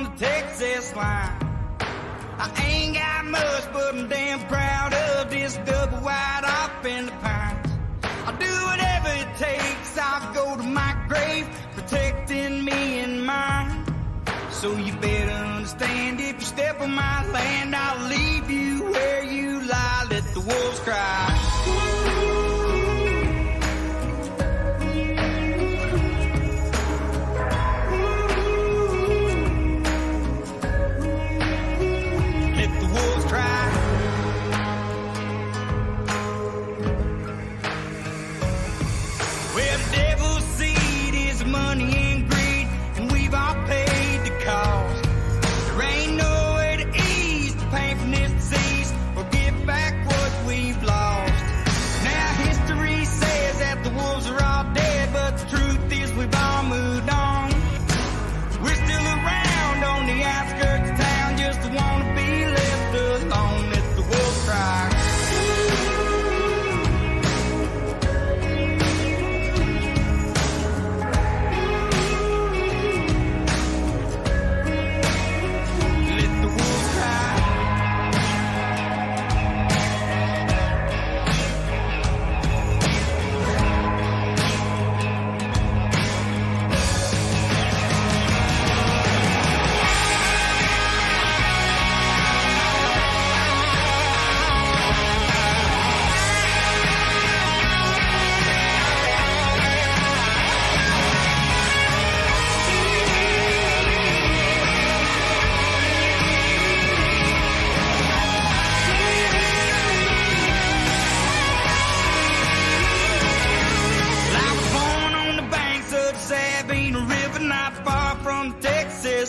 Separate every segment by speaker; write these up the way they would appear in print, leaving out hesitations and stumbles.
Speaker 1: on the Texas line. I ain't got much, but I'm damn proud of this double wide up in the pines. I'll do whatever it takes, I'll go to my grave, protecting me and mine. So you better understand, if you step on my land, I'll leave you where you lie, let the wolves cry.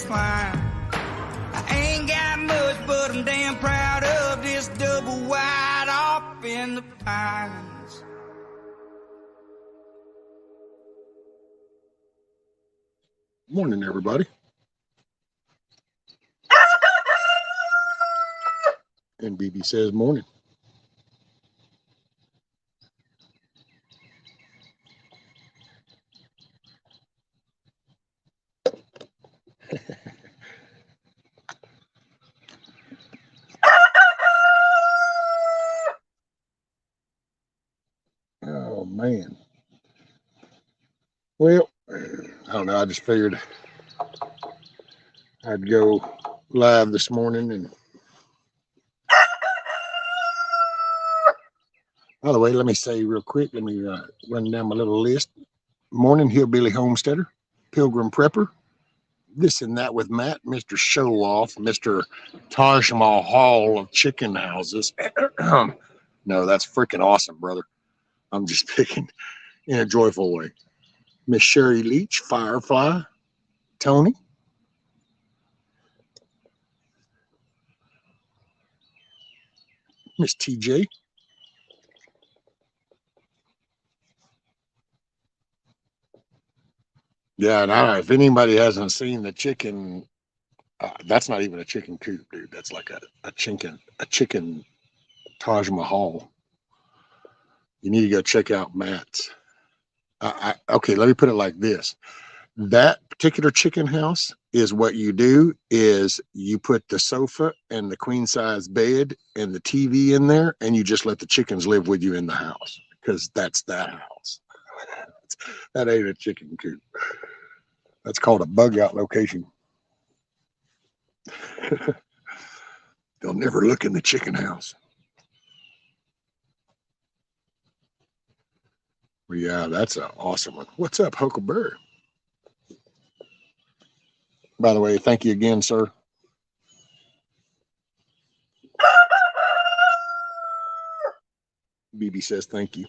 Speaker 1: I ain't got much, but I'm damn proud of this double wide off in the pines.
Speaker 2: Morning, everybody. And BB says morning. Oh, man. Well, I don't know. I just figured I'd go live this morning. And by the way, let me say real quick, let me run down my little list. Morning, Hillbilly Homesteader, Pilgrim Prepper, This and That with Matt, Mr. Show Off, Mr. Taj Mahal of Chicken Houses. No, that's freaking awesome, brother. I'm just picking in a joyful way. Miss Sherry Leach, Firefly, Tony, Miss TJ, yeah, and I don't know if anybody hasn't seen the chicken. That's not even a chicken coop, dude. That's like a chicken Taj Mahal. You need to go check out Matt's. Okay, let me put it like this. That particular chicken house is what you do is you put the sofa and the queen size bed and the TV in there, and you just let the chickens live with you in the house, because that's that house. That ain't a chicken coop. That's called a bug out location. They'll never look in the chicken house. Well, yeah, that's an awesome one. What's up, Huckleberry? By the way, thank you again, sir. BB says thank you.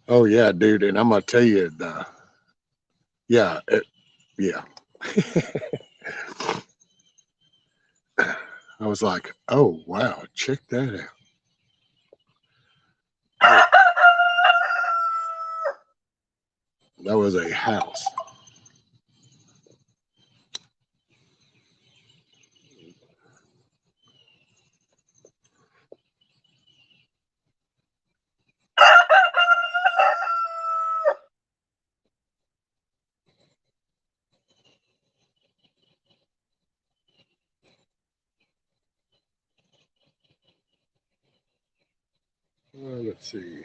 Speaker 2: Oh, yeah, dude. And I'm going to tell you, yeah. I was like, oh, wow, check that out. That was a house. let's see.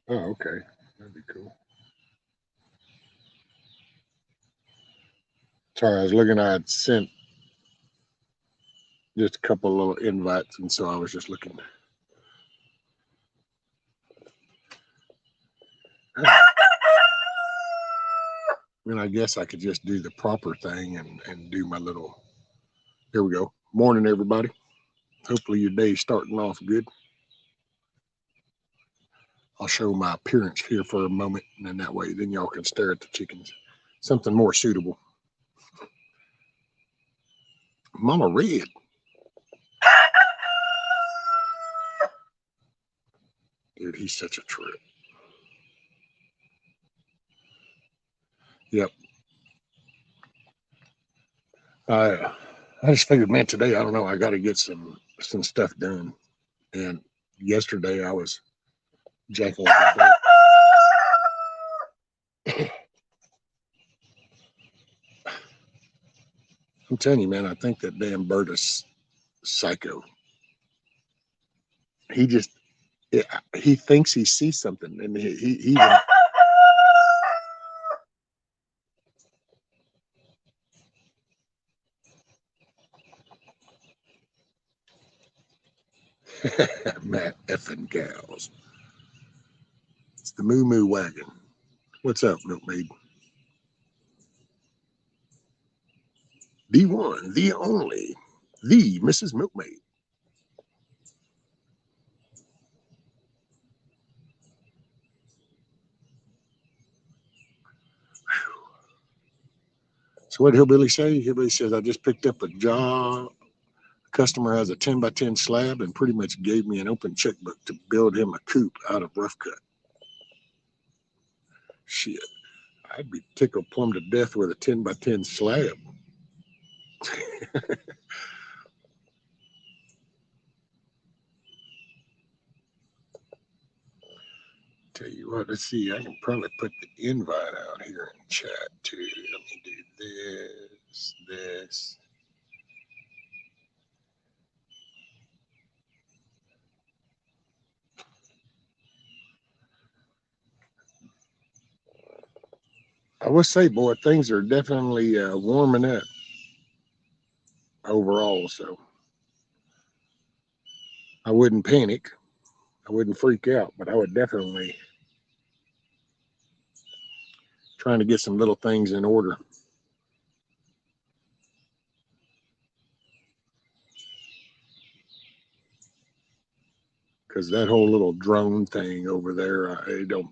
Speaker 2: Oh, okay. That'd be cool. Sorry, I was looking. I had sent just a couple of little invites, and so I was just looking. And I guess I could just do the proper thing and do my little. Here we go. Morning, everybody. Hopefully your day's starting off good. I'll show my appearance here for a moment, and then that way, then y'all can stare at the chickens. Something more suitable. Mama Red. Dude, he's such a trip. Yep. I just figured, man, today, I don't know, I got to get some stuff done. And yesterday I was jacking up the I'm telling you, man, I think that damn bird is psycho. He just, he thinks he sees something, and he even. Matt effing cows. It's the Moo Moo Wagon. What's up, Milkmaid? The one, the only, the Mrs. Milkmaid. So what did Hillbilly say? Hillbilly says, I just picked up a job. Customer has a 10 by 10 slab and pretty much gave me an open checkbook to build him a coop out of rough cut. Shit, I'd be tickled plumb to death with a 10 by 10 slab. Tell you what, let's see. I can probably put the invite out here in chat too. Let me do this. I will say, boy, things are definitely warming up overall. So I wouldn't panic. I wouldn't freak out, but I would definitely trying to get some little things in order. Because that whole little drone thing over there,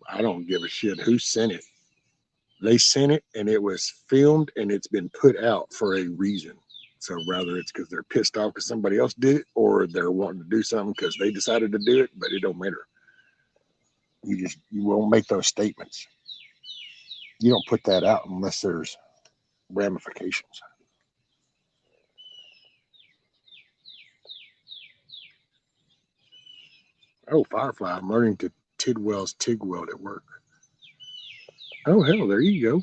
Speaker 2: I don't give a shit who sent it. They sent it and it was filmed and it's been put out for a reason. So rather it's because they're pissed off because somebody else did it, or they're wanting to do something because they decided to do it, but it don't matter. You won't make those statements. You don't put that out unless there's ramifications. Oh, Firefly, I'm learning to Tidwell's TIG weld at work. Oh, hell, there you go.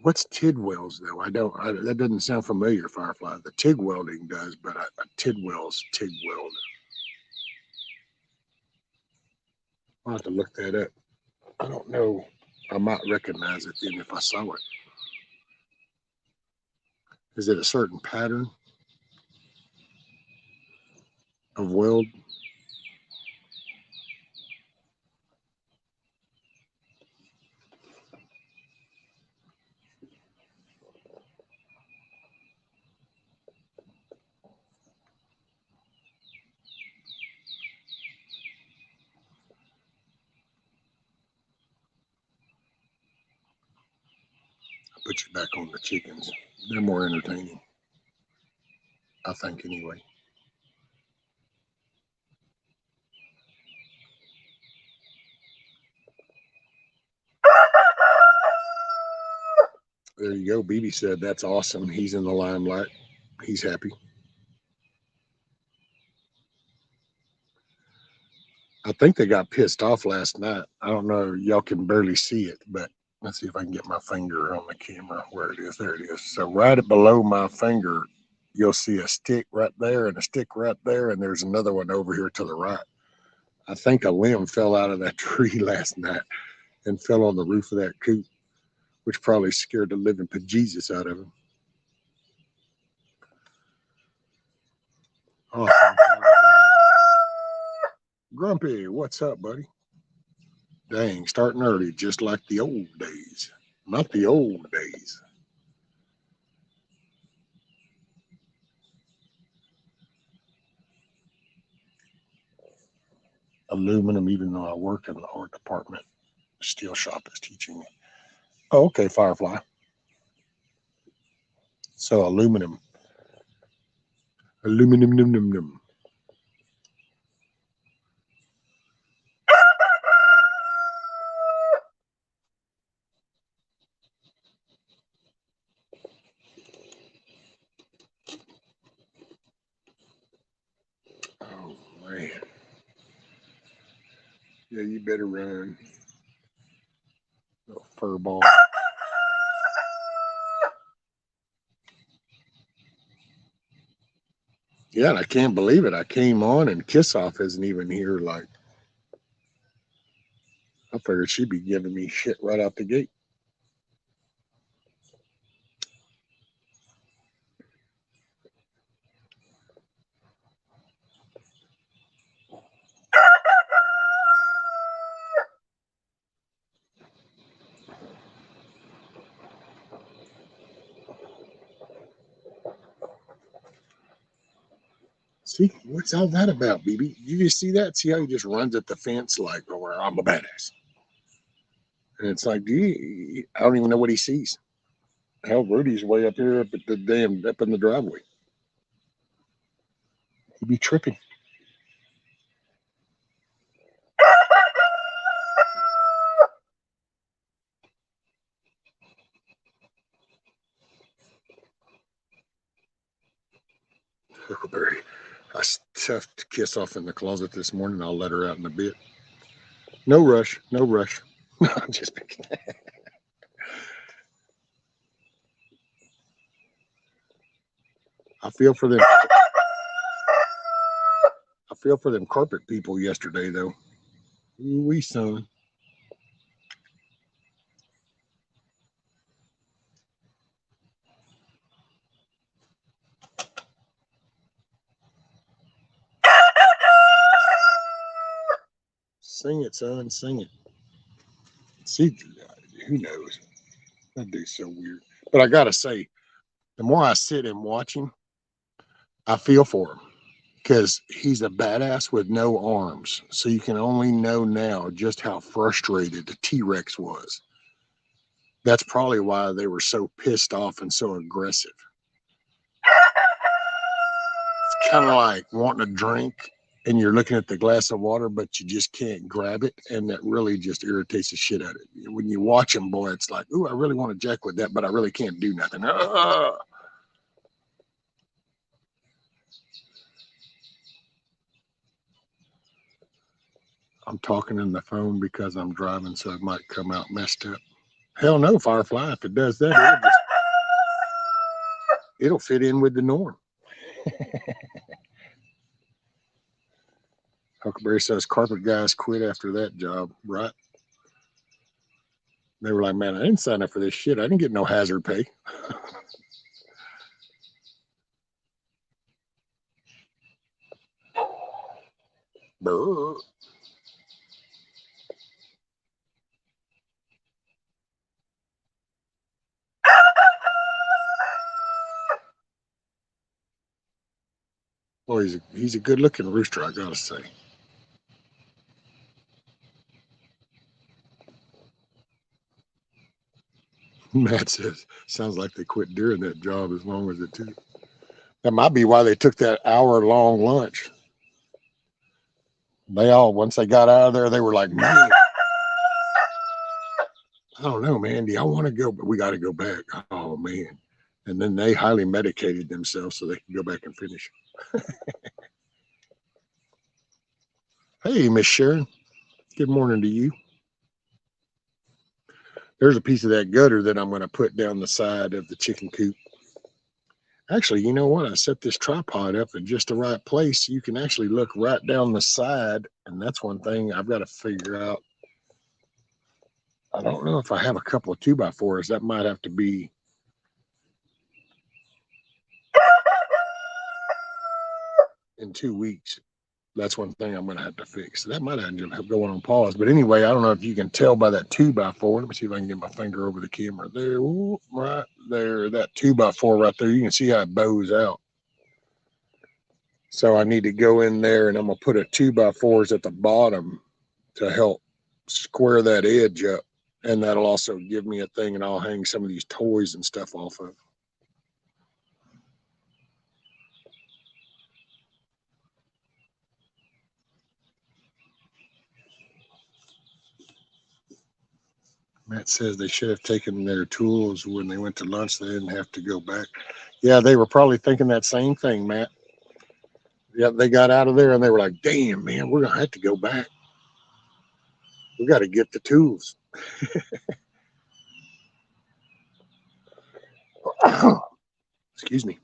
Speaker 2: What's Tidwell's though? That doesn't sound familiar, Firefly. The TIG welding does, but a Tidwell's TIG weld. I'll have to look that up. I don't know. I might recognize it even if I saw it. Is it a certain pattern of weld? I'll put you back on the chickens. They're more entertaining, I think, anyway. There you go. BB said that's awesome. He's in the limelight. He's happy. I think they got pissed off last night. I don't know. Y'all can barely see it, but let's see if I can get my finger on the camera where it is. There it is. So right below my finger, you'll see a stick right there and a stick right there, and there's another one over here to the right. I think a limb fell out of that tree last night and fell on the roof of that coop, which probably scared the living bejesus out of him. Awesome. Grumpy, what's up, buddy? Dang, starting early, just like the old days. Not the old days. Aluminum, even though I work in the art department, steel shop is teaching me. Oh, okay, Firefly. So aluminum. Aluminum, num, num, num. Oh, man. Yeah, you better run. Little fur ball. Yeah, and I can't believe it. I came on and Kiss Off isn't even here. Like, I figured she'd be giving me shit right out the gate. See, what's all that about, BB? You just see that? See how he just runs at the fence like, oh, I'm a badass. And it's like, I don't even know what he sees. Hell, Rudy's way up here up at the damn up in the driveway. He'd be tripping. Huckleberry. I stuffed Kiss Off in the closet this morning. I'll let her out in a bit. No rush. No rush. No, I'm just picking. I feel for them. I feel for them carpet people yesterday, though. Wee son. Sing it, son. Sing it. See, who knows? That dude's so weird. But I gotta say, the more I sit and watch him, I feel for him because he's a badass with no arms. So you can only know now just how frustrated the T-Rex was. That's probably why they were so pissed off and so aggressive. It's kind of like wanting a drink and you're looking at the glass of water, but you just can't grab it. And that really just irritates the shit out of you. When you watch them, boy, it's like, ooh, I really want to jack with that, but I really can't do nothing. I'm talking in the phone because I'm driving, so it might come out messed up. Hell no, Firefly. If it does that, it'll fit in with the norm. Huckleberry says carpet guys quit after that job, right? They were like, man, I didn't sign up for this shit. I didn't get no hazard pay. Brr. Well, he's a good looking rooster, I gotta say. Matt says, sounds like they quit doing that job as long as it took. That might be why they took that hour-long lunch. They all, once they got out of there, they were like, man, I don't know, man. Do y'all want to go? But we got to go back. Oh, man. And then they highly medicated themselves so they could go back and finish. Hey, Miss Sharon. Good morning to you. There's a piece of that gutter that I'm going to put down the side of the chicken coop. Actually, you know what? I set this tripod up in just the right place. You can actually look right down the side, and that's one thing I've got to figure out. I don't know if I have a couple of 2x4s. That might have to be in 2 weeks. That's one thing I'm going to have to fix. That might end up going on pause. But anyway, I don't know if you can tell by that 2x4. Let me see if I can get my finger over the camera there. Ooh, right there, that 2x4 right there. You can see how it bows out. So I need to go in there and I'm going to put a 2x4s at the bottom to help square that edge up. And that'll also give me a thing and I'll hang some of these toys and stuff off of. Matt says they should have taken their tools when they went to lunch. They didn't have to go back. Yeah, they were probably thinking that same thing, Matt. Yeah, they got out of there and they were like, damn, man, we're going to have to go back. We got to get the tools. Excuse me.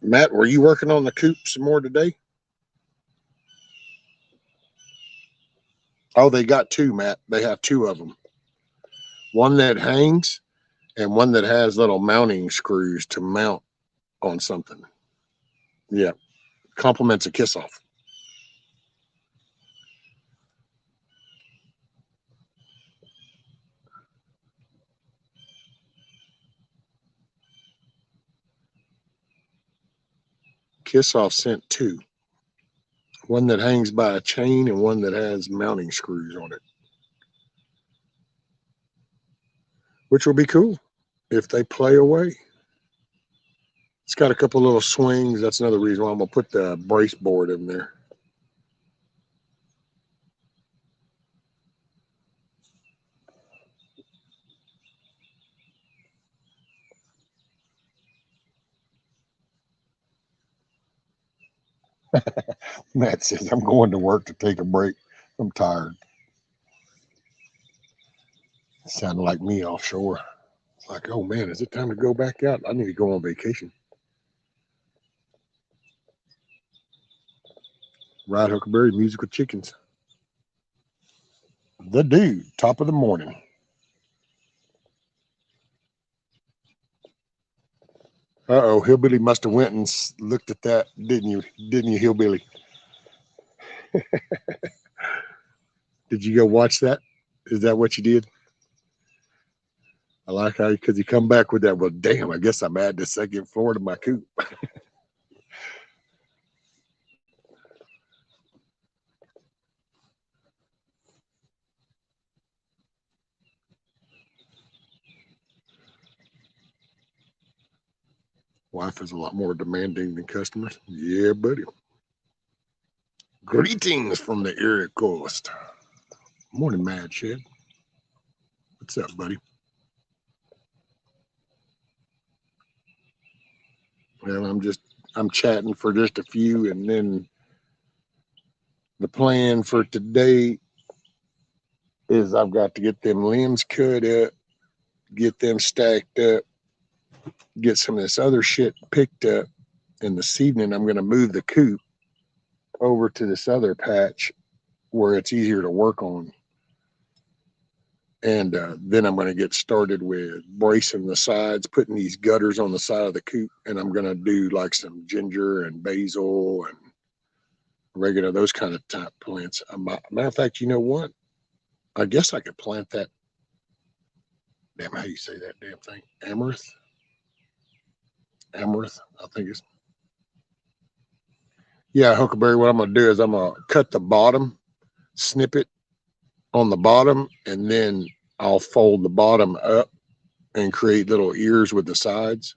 Speaker 2: Matt, were you working on the coop some more today? Oh, they got two, Matt. They have two of them. One that hangs and one that has little mounting screws to mount on something. Yeah, compliments a kiss off. Kiss off sent two. One that hangs by a chain and one that has mounting screws on it, which will be cool if they play away. It's got a couple little swings. That's another reason why I'm going to put the brace board in there. Matt says, I'm going to work to take a break. I'm tired. Sounded like me offshore. It's like, oh man, is it time to go back out? I need to go on vacation. Ride Huckleberry, musical chickens. The dude, top of the morning. Uh-oh, Hillbilly must have went and looked at that, didn't you? Didn't you, Hillbilly? Did you go watch that? Is that what you did? I like how, because you come back with that, well, damn, I guess I'm adding the second floor to my coop. Wife is a lot more demanding than customers. Yeah, buddy. Greetings from the Erie Coast. Morning, Mad Shed. What's up, buddy? Well, I'm chatting for just a few, and then the plan for today is I've got to get them limbs cut up, get them stacked up, get some of this other shit picked up. And this evening, I'm going to move the coop over to this other patch where it's easier to work on. And then I'm going to get started with bracing the sides, putting these gutters on the side of the coop. And I'm going to do like some ginger and basil and oregano, those kind of type plants. Matter of fact, you know what? I guess I could plant that. Damn, how you say that damn thing? Amaranth? Amaranth, I think it's. Yeah, Huckleberry, what I'm going to do is I'm going to cut the bottom, snip it on the bottom, and then I'll fold the bottom up and create little ears with the sides.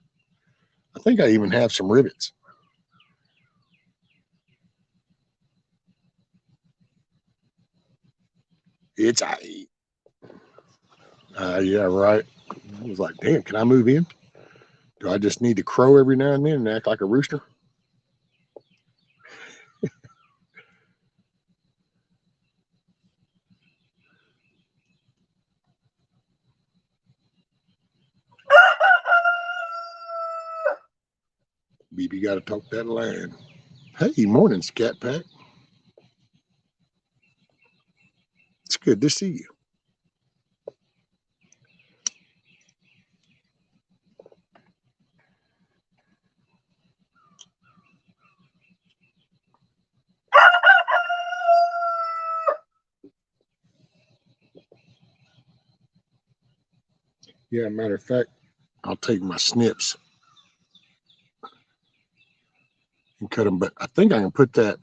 Speaker 2: I think I even have some rivets. It's yeah, right. I was like, damn, can I move in? Do I just need to crow every now and then and act like a rooster? BB got to talk that line. Hey, morning, Scat Pack. It's good to see you. Yeah, matter of fact, I'll take my snips and cut them. But I think I can put that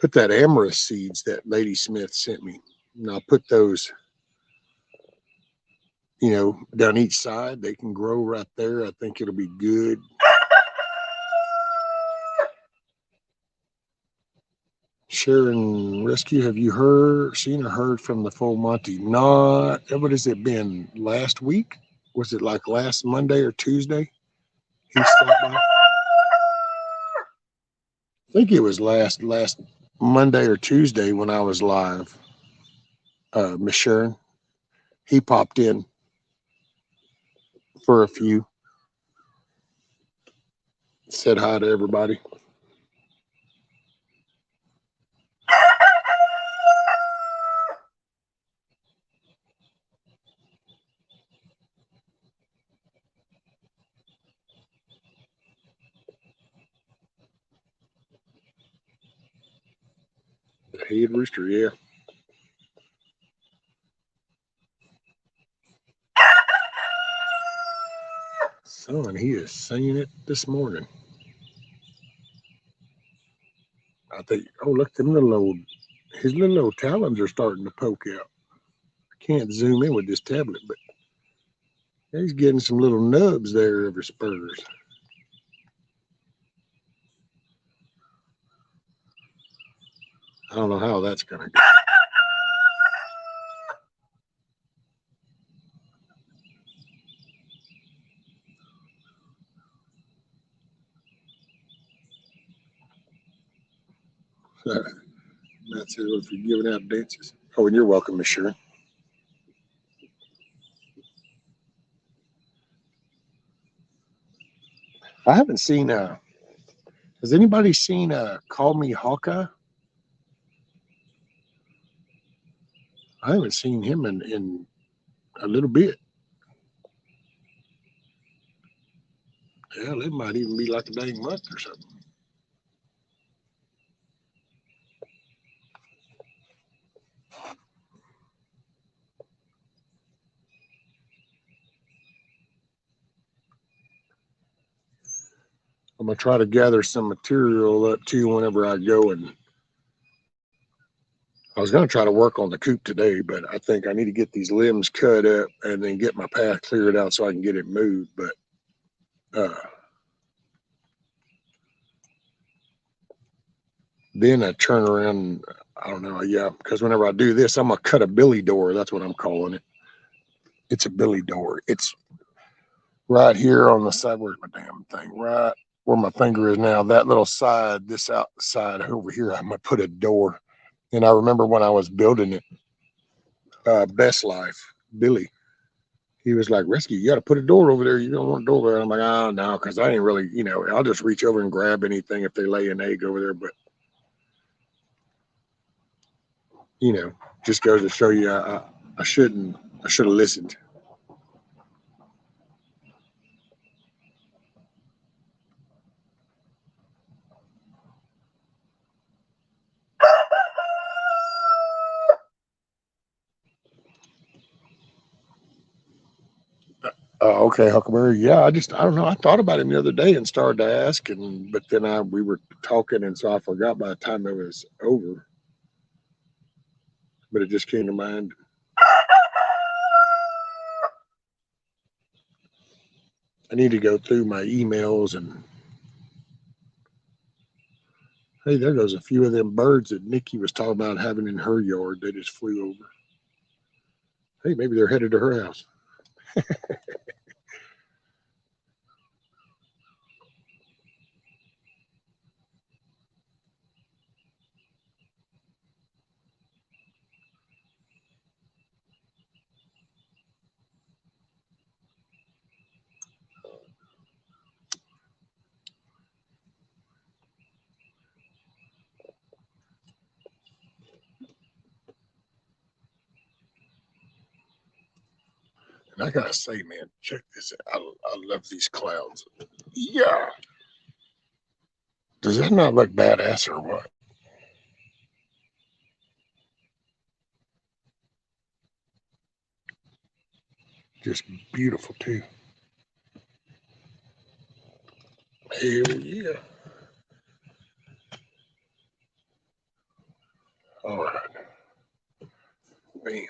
Speaker 2: amaranth seeds that Lady Smith sent me, and I'll put those, down each side. They can grow right there. I think it'll be good. Sharon Rescue, have you seen or heard from the full Monty? Not. What has it been? Last week? Was it like last Monday or Tuesday? He stopped by. I think it was last Monday or Tuesday when I was live. Miss Sharon, he popped in for a few, said hi to everybody. The head rooster, yeah. Son, he is singing it this morning. I think, oh, look, his little old talons are starting to poke out. I can't zoom in with this tablet, but he's getting some little nubs there of his spurs. I don't know how that's going to go. That's it for giving out dances. Oh, and you're welcome, Miss Sharon. I haven't seen, has anybody seen Call Me Hawkeye? I haven't seen him in a little bit. Hell, it might even be like a dang month or something. I'm gonna try to gather some material up too whenever I go, and I was gonna try to work on the coop today, but I think I need to get these limbs cut up and then get my path cleared out so I can get it moved. But then I turn around. I don't know. Yeah, because whenever I do this, I'm gonna cut a billy door. That's what I'm calling it. It's a billy door. It's right here on the side. Where's my damn thing? Right where my finger is now. That little side, this outside over here, I'm gonna put a door. And I remember when I was building it, Best Life, Billy, he was like, Rescue, you got to put a door over there. You don't want a door there. I'm like, oh, no, because I ain't really, I'll just reach over and grab anything if they lay an egg over there. But, just goes to show you I should have listened. Okay, Huckleberry. Yeah, I don't know. I thought about him the other day and started to ask, but then we were talking, and so I forgot by the time it was over. But it just came to mind. I need to go through my emails and Hey, there goes a few of them birds that Nikki was talking about having in her yard. They just flew over. Hey, maybe they're headed to her house. And I gotta say, man, check this out. I love these clouds. Yeah. Does that not look badass or what? Just beautiful too. Hell yeah. All right. Bam.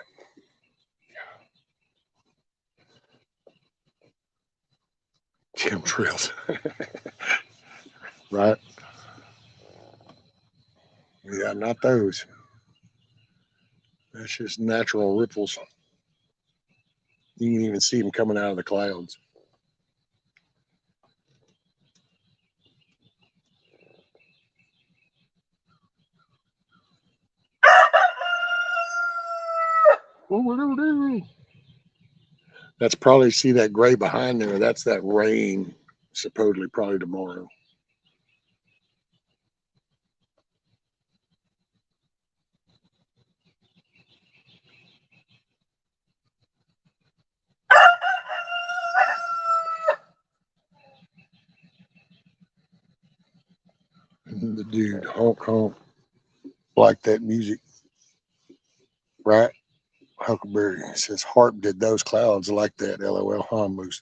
Speaker 2: Chemtrails. Right? Yeah, not those. That's just natural ripples. You can even see them coming out of the clouds. That's probably, see that gray behind there. That's that rain, supposedly probably tomorrow. The dude, honk honk, like that music, right? Huckleberry says, Harp did those clouds like that. LOL, huh, Moose?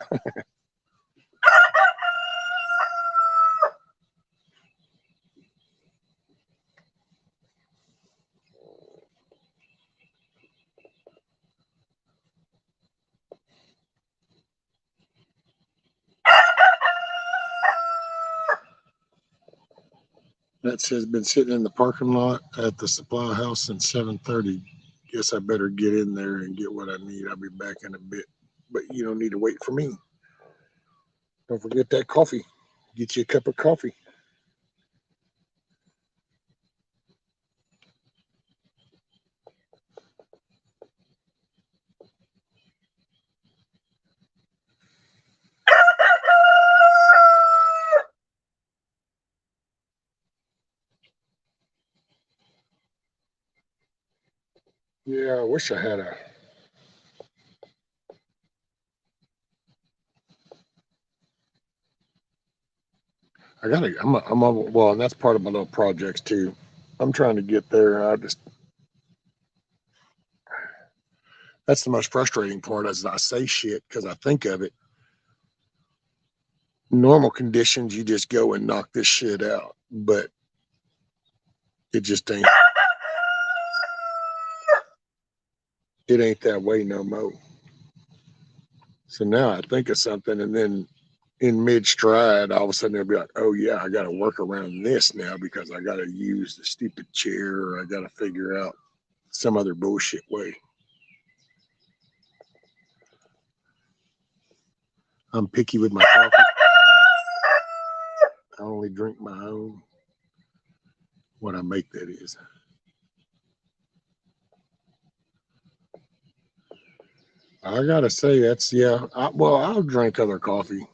Speaker 2: That says, been sitting in the parking lot at the supply house since 7:30. Guess I better get in there and get what I need. I'll be back in a bit. But you don't need to wait for me. Don't forget that coffee. Get you a cup of coffee. Yeah, I wish I had a. I gotta. Well, and that's part of my little projects too. I'm trying to get there. I just. That's the most frustrating part as I say shit because I think of it. Normal conditions, you just go and knock this shit out, but it just ain't. It ain't that way no more. So now I think of something, and then in mid stride, all of a sudden they'll be like, "Oh yeah, I got to work around this now because I got to use the stupid chair, or I got to figure out some other bullshit way." I'm picky with my coffee. I only drink my own. What I make, that is. I gotta say that's, yeah. Well, I'll drink other coffee.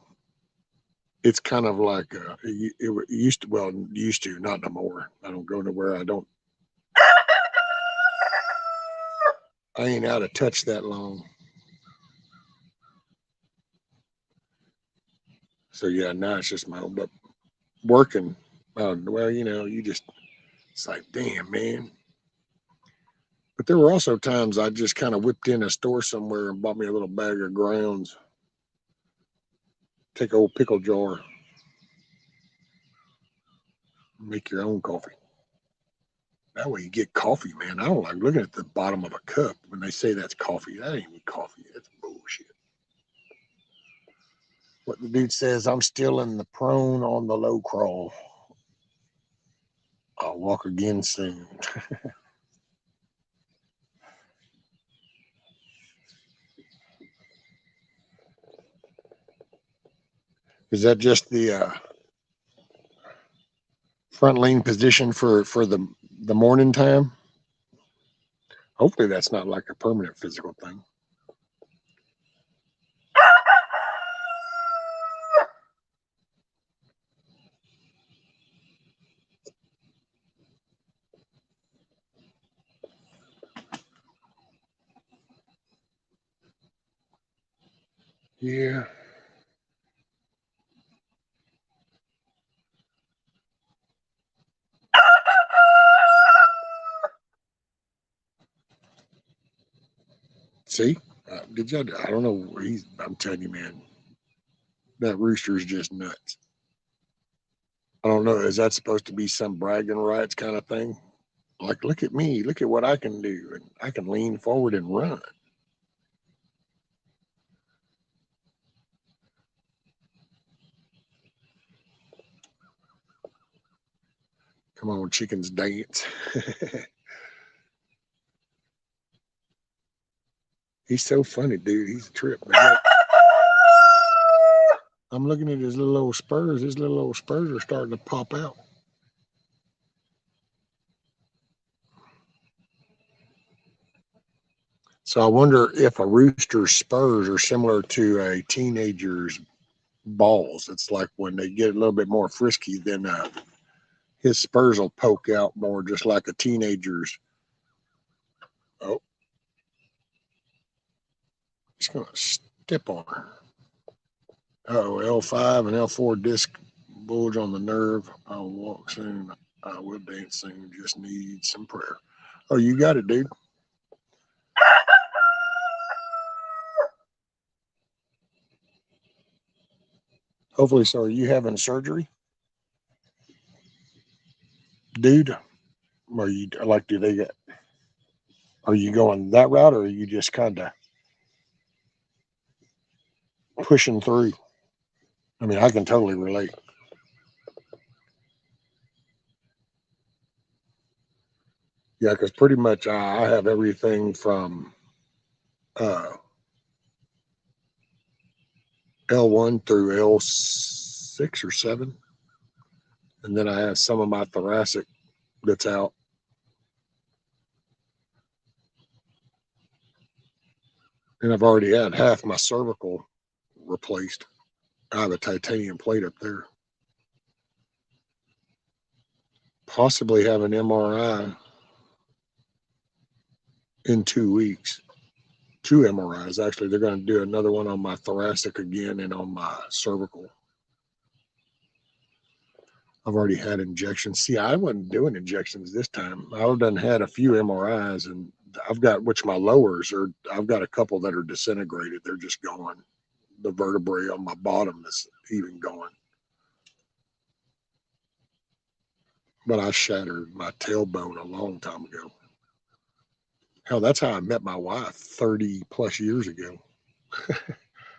Speaker 2: It's kind of like it used to. Well, used to, not no more. I don't go nowhere. I ain't out of touch that long. So yeah, now it's just my own. But working, well, you just, it's like, damn, man. But there were also times I just kind of whipped in a store somewhere and bought me a little bag of grounds. Take an old pickle jar, make your own coffee. That way you get coffee, man. I don't like looking at the bottom of a cup when they say that's coffee. That ain't even coffee. That's bullshit. What the dude says, I'm still in the prone on the low crawl. I'll walk again soon. Is that just the front lean position for the morning time? Hopefully that's not like a permanent physical thing. Yeah. See, did you? I don't know. I'm telling you, man, that rooster is just nuts. I don't know. Is that supposed to be some bragging rights kind of thing? Like, look at me. Look at what I can do, and I can lean forward and run. Come on, chickens, dance. He's so funny, dude. He's a trip. I'm looking at his little old spurs. His little old spurs are starting to pop out. So I wonder if a rooster's spurs are similar to a teenager's balls. It's like when they get a little bit more frisky, then his spurs will poke out more, just like a teenager's. Oh, he's going to step on her. Oh, L5 and L4 disc bulge on the nerve. I'll walk soon. I will dance soon. Just need some prayer. Oh, you got it, dude. Hopefully, so. Are you having surgery, dude? Are you like? Do they get? Are you going that route, or are you just kind of pushing through? I mean, I can totally relate. Yeah, because pretty much I have everything from uh, L1 through L6 or 7. And then I have some of my thoracic that's out. And I've already had half my cervical replaced. I have a titanium plate up there. Possibly have an MRI in 2 weeks. 2 MRIs, actually. They're going to do another one on my thoracic again and on my cervical. I've already had injections. See, I wasn't doing injections this time. I've done had a few MRIs, and I've got, which my lowers are, I've got a couple that are disintegrated. They're just gone. The vertebrae on my bottom is even gone. But I shattered my tailbone a long time ago. Hell, that's how I met my wife 30 plus years ago.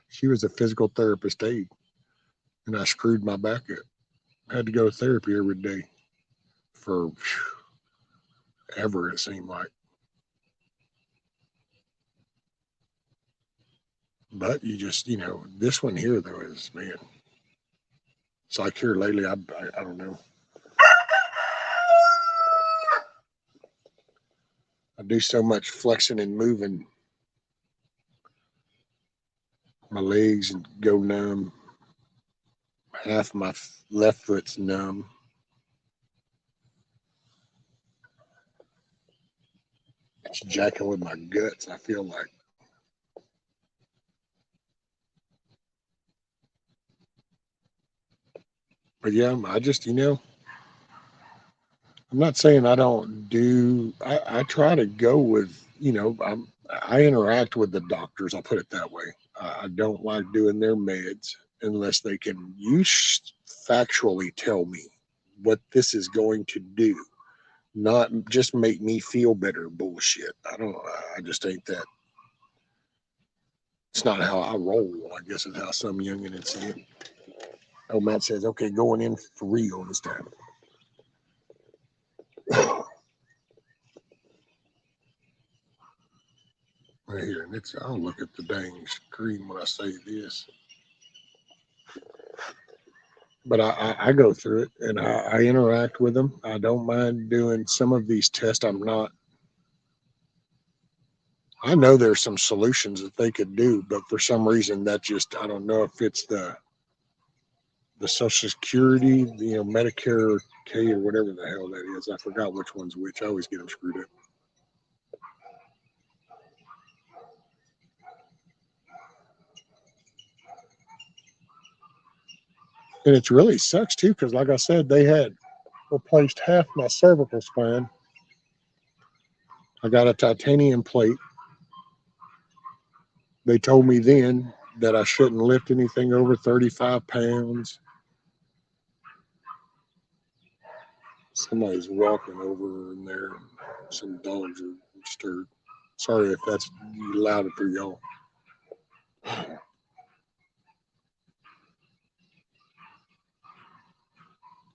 Speaker 2: She was a physical therapist aide, and I screwed my back up. I had to go to therapy every day for ever, it seemed like. But you just, this one here, though, is, man, it's like here lately, I don't know. I do so much flexing and moving. My legs go numb. Half my left foot's numb. It's jacking with my guts, I feel like. But yeah, I just, I'm not saying I don't do, I try to go with, I interact with the doctors, I'll put it that way. I don't like doing their meds unless they can factually tell me what this is going to do, not just make me feel better bullshit. I just ain't that. It's not how I roll, I guess is how some youngin' would say it. Oh, Matt says, okay, going in for real this time. And I'll look at the dang screen when I say this. But I go through it and I interact with them. I don't mind doing some of these tests. I know there's some solutions that they could do, but for some reason I don't know if it's the Social Security, Medicare K or whatever the hell that is. I forgot which one's which. I always get them screwed up. And it really sucks too, because like I said, they had replaced half my cervical spine. I got a titanium plate. They told me then that I shouldn't lift anything over 35 pounds. Somebody's walking over in there. Some dogs are stirred. Sorry if that's loud for y'all.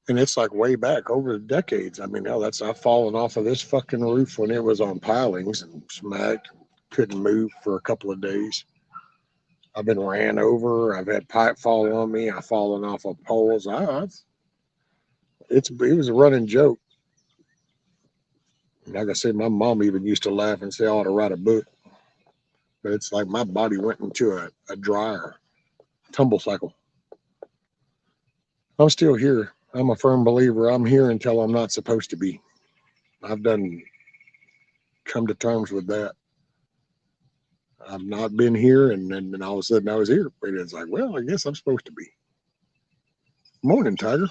Speaker 2: And it's like way back over the decades. I mean, hell, I've fallen off of this fucking roof when it was on pilings and smacked. Couldn't move for a couple of days. I've been ran over. I've had pipe fall on me. I've fallen off of poles. It was a running joke. Like I said, my mom even used to laugh and say I ought to write a book. But it's like my body went into a dryer tumble cycle. I'm still here. I'm a firm believer. I'm here until I'm not supposed to be. I've come to terms with that. I've not been here, and then all of a sudden I was here. And it's like, well, I guess I'm supposed to be. Morning, Tiger.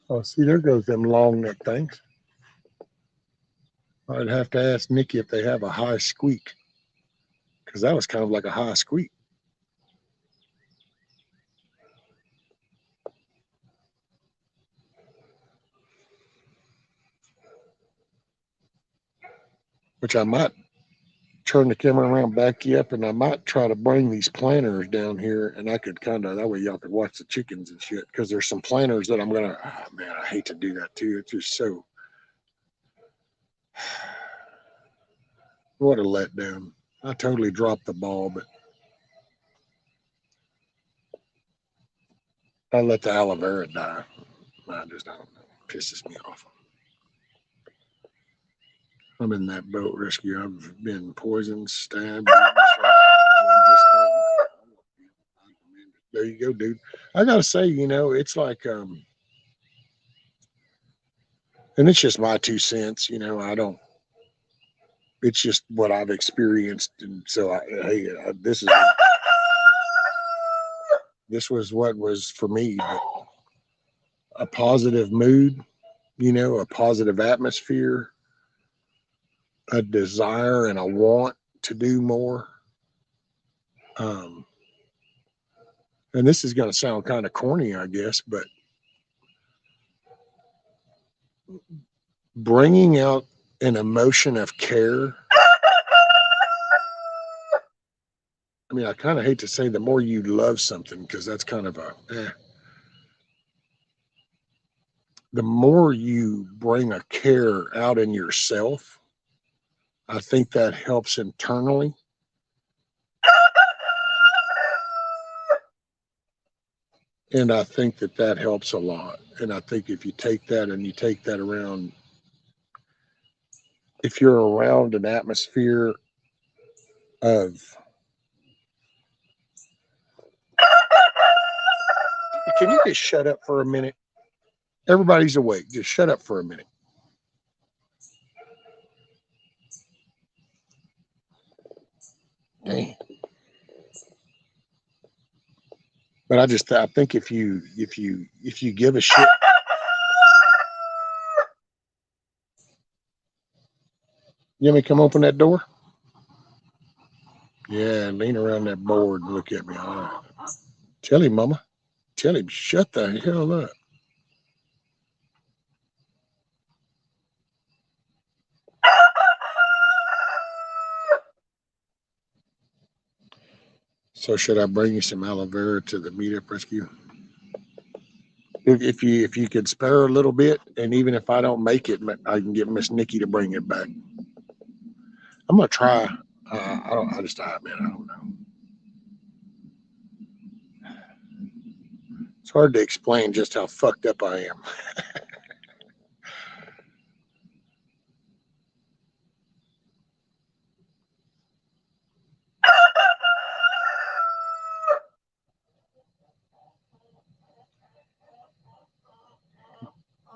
Speaker 2: Oh, see, there goes them long neck things. I'd have to ask Nikki if they have a high squeak, because that was kind of like a high squeak. Which I might turn the camera around, back you up, and I might try to bring these planters down here, and I could that way y'all could watch the chickens and shit, because there's some planters that man, I hate to do that too. It's just so, what a letdown. I totally dropped the ball, but I let the aloe vera die. I don't know. It pisses me off. I'm in that boat rescue. I've been poisoned, stabbed, there you go, dude. I gotta say, it's like, and it's just my 2 cents. I don't. It's just what I've experienced, and so this was what was for me. But a positive mood, a positive atmosphere, a desire and a want to do more. And this is going to sound kind of corny, I guess, but bringing out an emotion of care. I mean, I kind of hate to say the more you love something, because that's kind of the more you bring a care out in yourself, I think that helps internally. And I think that helps a lot. And I think if you take that and you take that around, if you're around an atmosphere of, can you just shut up for a minute? Everybody's awake. Just shut up for a minute. Dang. But I think if you give a shit. You want me to come open that door? Yeah, lean around that board and look at me. All right. Tell him, Mama. Tell him, shut the hell up. So should I bring you some aloe vera to the meetup rescue? If you could spare a little bit, and even if I don't make it, I can get Miss Nikki to bring it back. I'm I'm gonna try. I don't. I just. Man, I don't know. It's hard to explain just how fucked up I am.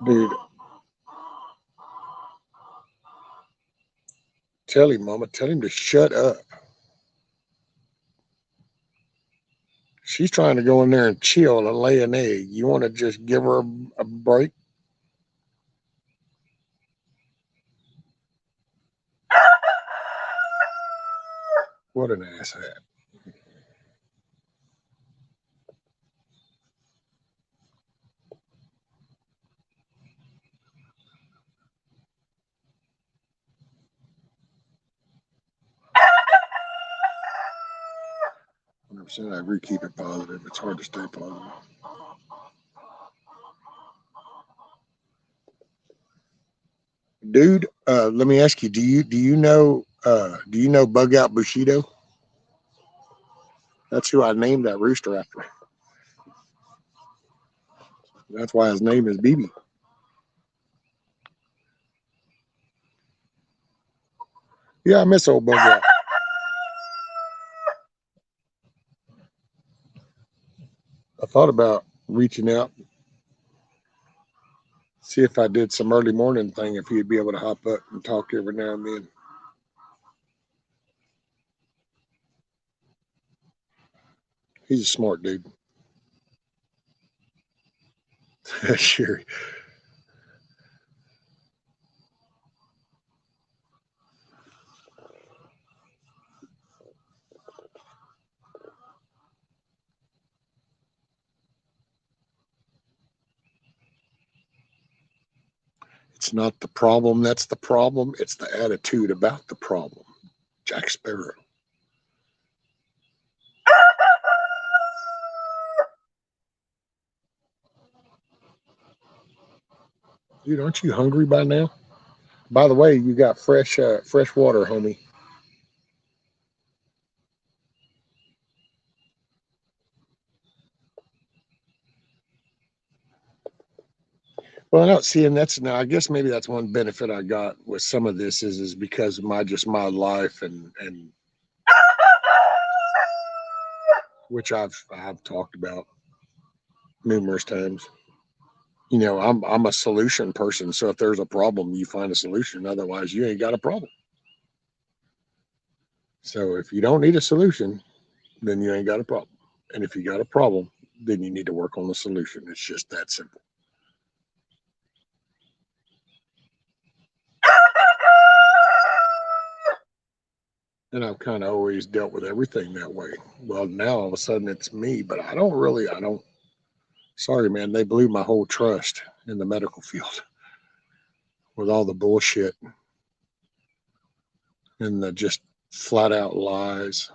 Speaker 2: Dude, tell him, Mama. Tell him to shut up. She's trying to go in there and chill and lay an egg. You want to just give her a break? What an asshat. I agree. Keep it positive. It's hard to stay positive. Dude, let me ask you: do you know Bug Out Bushido? That's who I named that rooster after. That's why his name is BB. Yeah, I miss old Bug Out. I thought about reaching out, see if I did some early morning thing, if he'd be able to hop up and talk every now and then. He's a smart dude. Sure. It's not the problem that's the problem. It's the attitude about the problem. Jack Sparrow. Dude, aren't you hungry by now? By the way, you got fresh water, homie. Well, I don't see, and that's now. I guess maybe that's one benefit I got with some of this is because of my life and which I've talked about numerous times. You know, I'm a solution person. So if there's a problem, you find a solution. Otherwise, you ain't got a problem. So if you don't need a solution, then you ain't got a problem. And if you got a problem, then you need to work on the solution. It's just that simple. And I've kind of always dealt with everything that way. Well, now all of a sudden it's me, but I don't, sorry, man, they blew my whole trust in the medical field with all the bullshit and the just flat out lies.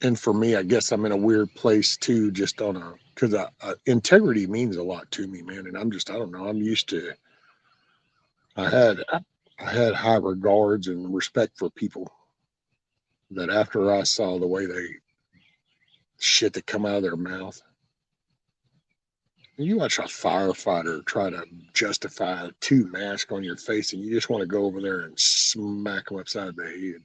Speaker 2: And for me, I guess I'm in a weird place too, just on a, because integrity means a lot to me, man. And I don't know, I'm used to, I had, I had high regards and respect for people that after I saw the way they shit that come out of their mouth. You watch a firefighter try to justify two masks on your face, and you just want to go over there and smack them upside the head.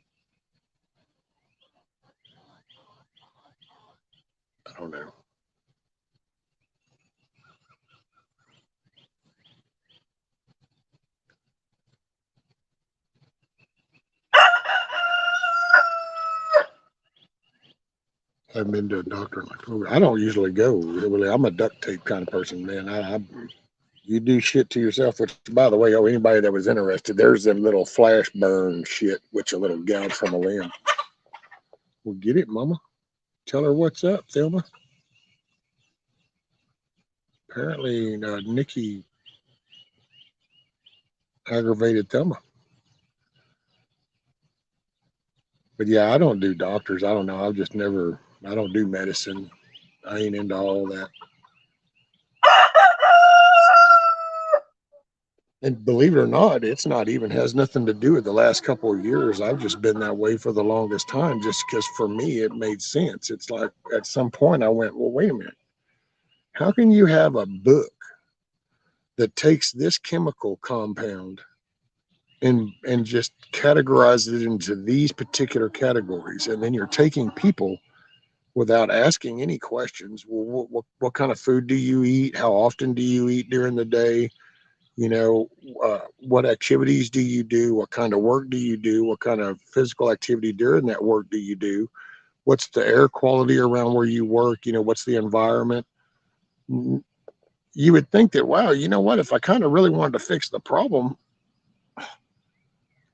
Speaker 2: I don't know. I've been to a doctor like, oh, I don't usually go. Really, I'm a duct tape kind of person, man. You do shit to yourself. Which, by the way, oh, anybody that was interested, there's them little flash burn shit, which a little gouge from a limb. Well, get it, Mama. Tell her what's up, Thelma. Apparently, Nikki aggravated Thelma. But yeah, I don't do doctors. I don't know. I've just never. I don't do medicine. I ain't into all that. And believe it or not, it's not even has nothing to do with the last couple of years. I've just been that way for the longest time, just because for me it made sense. It's like at some point I went, well, wait a minute. How can you have a book that takes this chemical compound and just categorizes it into these particular categories, and then you're taking people without asking any questions? Well, what kind of food do you eat? How often do you eat during the day? You know, what activities do you do? What kind of work do you do? What kind of physical activity during that work do you do? What's the air quality around where you work? You know, what's the environment? You would think that, wow, you know what? If I kind of really wanted to fix the problem,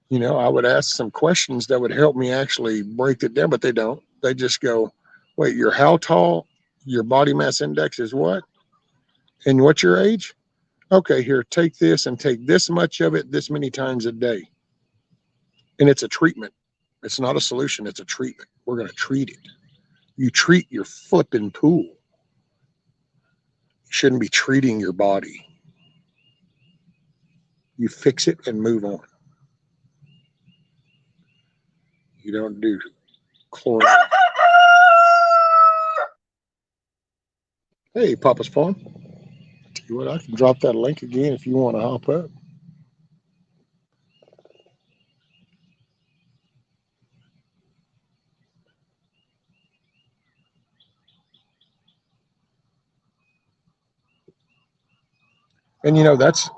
Speaker 2: you know, I would ask some questions that would help me actually break it down, but they don't. They just go, wait, you're how tall? Your body mass index is what? And what's your age? Okay, here, take this and take this much of it this many times a day. And it's a treatment. It's not a solution, it's a treatment. We're going to treat it. You treat your flipping pool. You shouldn't be treating your body. You fix it and move on. You don't do chlorine. Hey, Papa's Farm. Tell you what, I can drop that link again if you want to hop up. And you know, that's,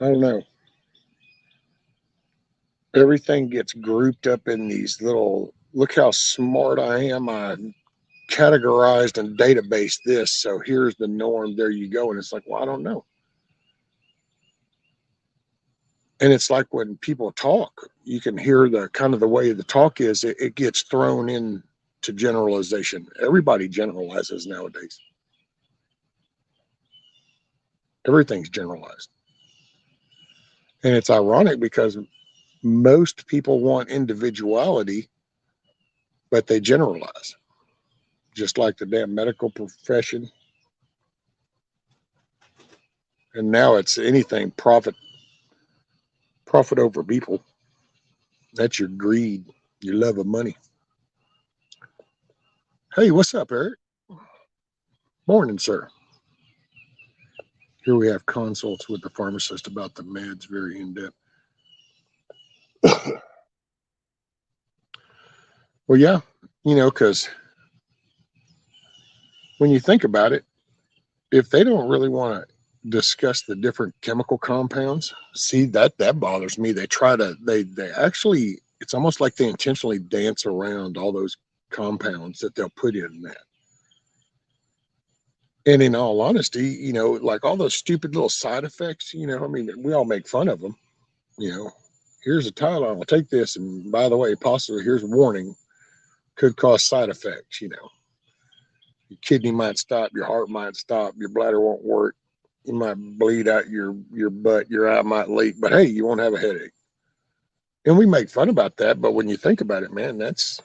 Speaker 2: I don't know, everything gets grouped up in these little, look how smart I am. I categorized and database this. So here's the norm. There you go. And it's like, well, I don't know. And it's like when people talk, you can hear the kind of the way the talk is, it gets thrown in to generalization. Everybody generalizes nowadays. Everything's generalized. And it's ironic because most people want individuality, but they generalize, just like the damn medical profession. And now it's anything profit over people. That's your greed, your love of money. Hey, what's up, Eric? Morning, sir. Here we have consults with the pharmacist about the meds, very in depth. Well, yeah, you know, because when you think about it, if they don't really want to discuss the different chemical compounds, see that bothers me. They try to they actually, it's almost like they intentionally dance around all those compounds that they'll put in that. And in all honesty, you know, like all those stupid little side effects, you know, I mean, we all make fun of them. You know, here's a Tylenol, I'll take this, and by the way, possibly here's a warning, could cause side effects. You know, your kidney might stop, your heart might stop, your bladder won't work, you might bleed out your butt, your eye might leak, but hey, you won't have a headache. And we make fun about that, but when you think about it, man, that's,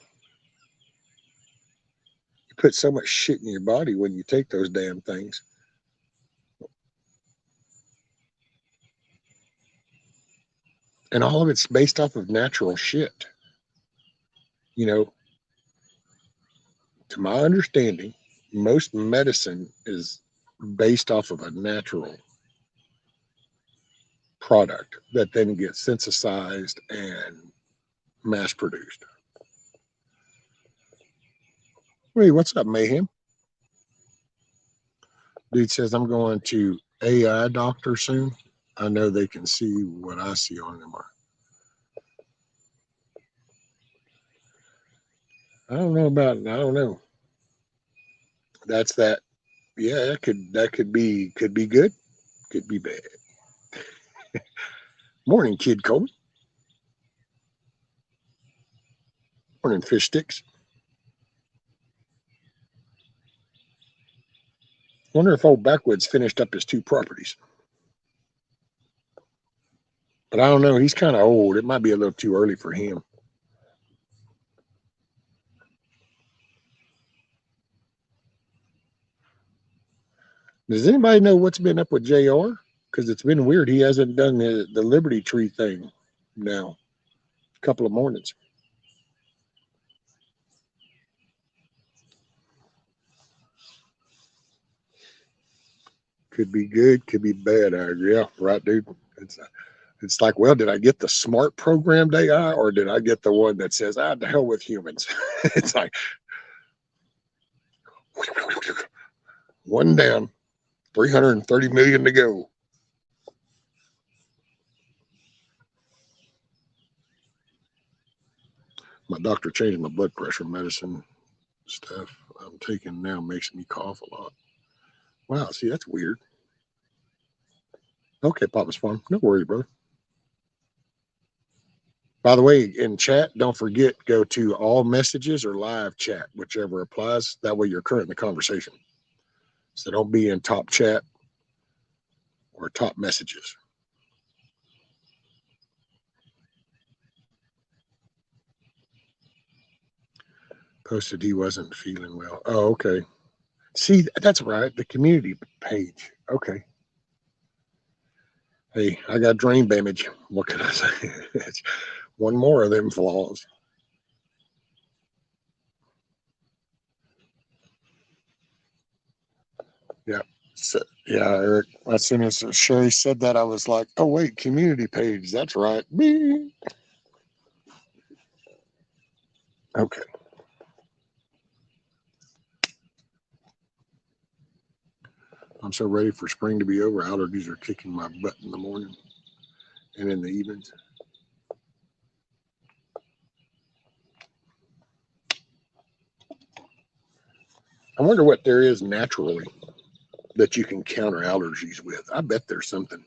Speaker 2: you put so much shit in your body when you take those damn things. And all of it's based off of natural shit. You know, to my understanding, most medicine is based off of a natural product that then gets synthesized and mass produced. Hey, what's up, Mayhem? Dude says I'm going to AI doctor soon. I know they can see what I see on them. I don't know about it. I don't know. That's that. Yeah, that could be good, could be bad. Morning, Kid Cole. Morning, Fish Sticks. Wonder if old Backwoods finished up his two properties. But I don't know. He's kind of old. It might be a little too early for him. Does anybody know what's been up with JR? Because it's been weird. He hasn't done the Liberty Tree thing now. A couple of mornings. Could be good, could be bad. Yeah, right, dude. It's like, well, did I get the smart programmed AI or did I get the one that says, the hell with humans? It's like one down, 330 million to go. My doctor changed my blood pressure medicine stuff I'm taking now makes me cough a lot. Wow, see, that's weird. Okay, Papa's Farm. No worries, brother. By the way, in chat, don't forget, go to all messages or live chat, whichever applies. That way you're current in the conversation. So don't be in top chat or top messages. Posted he wasn't feeling well. Oh, okay. See, that's right. The community page. Okay. Hey, I got drain damage. What can I say? It's one more of them flaws. Yeah. So, yeah, Eric. As soon as Sherry said that, I was like, "Oh wait, community page. That's right." Me. Okay. I'm so ready for spring to be over. Allergies are kicking my butt in the morning and in the evenings. I wonder what there is naturally that you can counter allergies with. I bet there's something.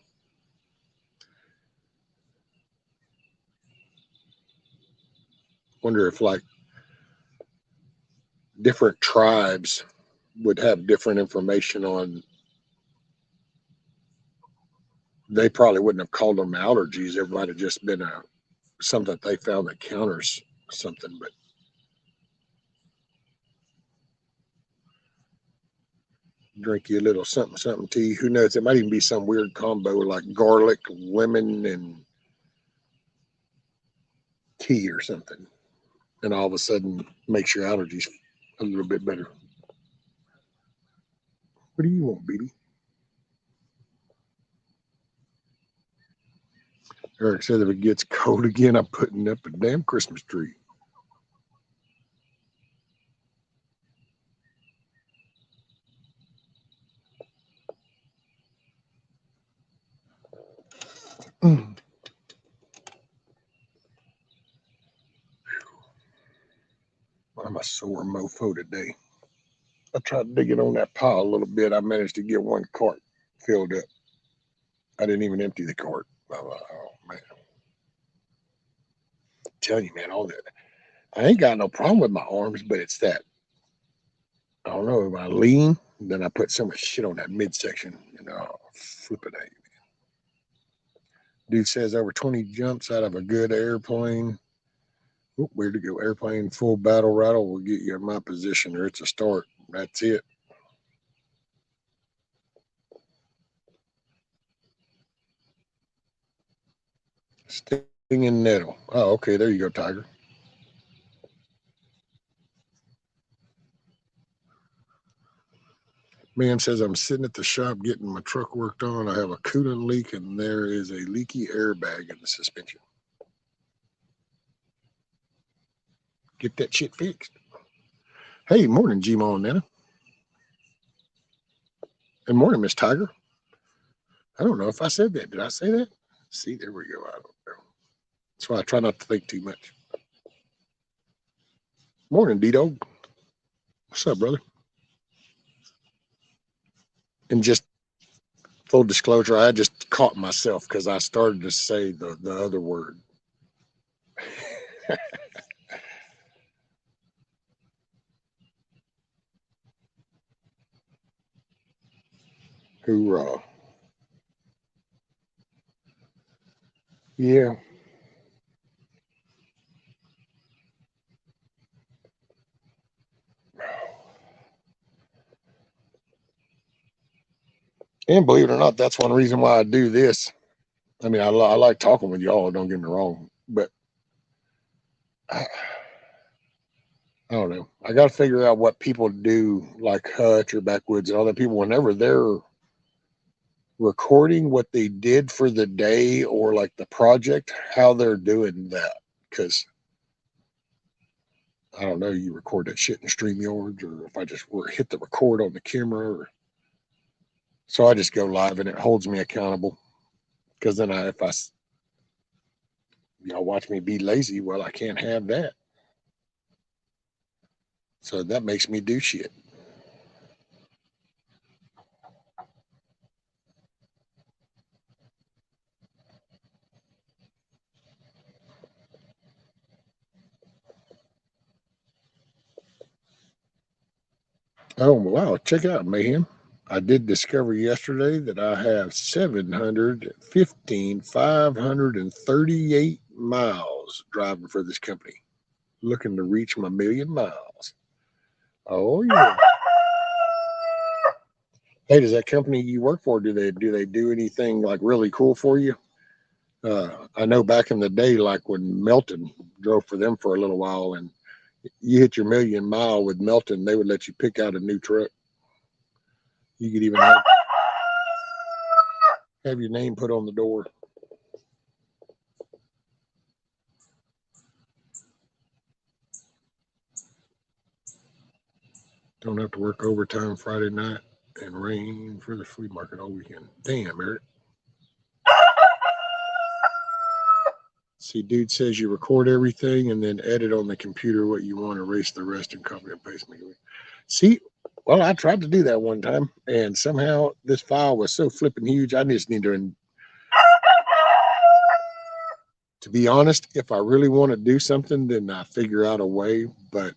Speaker 2: Wonder if like different tribes would have different information on. They probably wouldn't have called them allergies. It might have just been something that they found that counters something. But drink you a little something tea. Who knows? It might even be some weird combo like garlic, lemon, and tea or something, and all of a sudden makes your allergies a little bit better. What do you want, baby? Eric said if it gets cold again, I'm putting up a damn Christmas tree. I'm a sore mofo today. I tried digging on that pile a little bit. I managed to get one cart filled up. I didn't even empty the cart. Oh man, I'm telling you, man, all that. I ain't got no problem with my arms, but it's that I don't know. If I lean, then I put so much shit on that midsection, flip it out. Dude says over 20 jumps out of a good airplane. Oh, where to go? Airplane full battle rattle will get you in my position, or it's a start. That's it. Stinging nettle. Oh, okay. There you go, Tiger. Man says I'm sitting at the shop getting my truck worked on. I have a coolant leak, and there is a leaky airbag in the suspension. Get that shit fixed. Hey, morning, G-Mo and Nana. And morning, Miss Tiger. I don't know if I said that. Did I say that? See, there we go. I don't know. That's why I try not to think too much. Morning, D-Dog. What's up, brother? And just full disclosure, I just caught myself because I started to say the other word. Hoorah. Yeah. And believe it or not, that's one reason why I do this. I mean, I like talking with y'all, don't get me wrong, but I don't know. I got to figure out what people do, like Hutch or Backwoods and other people, whenever they're recording what they did for the day or like the project, how they're doing that. Because I don't know, you record that shit in StreamYards, or if I just hit the record on the camera. So I just go live and it holds me accountable. Because then if y'all watch me be lazy, well, I can't have that. So that makes me do shit. Oh, wow. Check out Mayhem. I did discover yesterday that I have 538 miles driving for this company, looking to reach my 1,000,000 miles. Oh, yeah. Hey, does that company you work for, do they do anything like really cool for you? I know back in the day, like when Melton drove for them for a little while, and you hit your 1,000,000 mile with Melton, they would let you pick out a new truck. You could even have your name put on the door. Don't have to work overtime Friday night and rain for the flea market all weekend. Damn, Eric. See, dude says you record everything and then edit on the computer what you want, erase the rest, and copy and paste. See, well, I tried to do that one time, and somehow this file was so flipping huge. I just need to be honest, if I really want to do something, then I figure out a way. But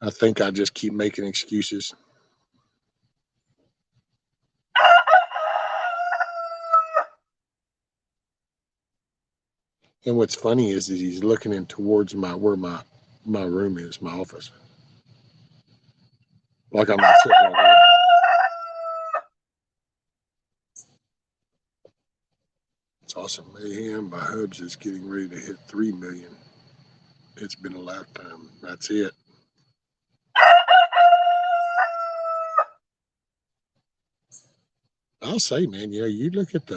Speaker 2: I think I just keep making excuses. And what's funny is that he's looking in towards where my room is, my office. Like I'm not sitting right here. It's awesome. Mayhem by Hubs is getting ready to hit 3 million. It's been a lifetime. That's it. I'll say, man, you look at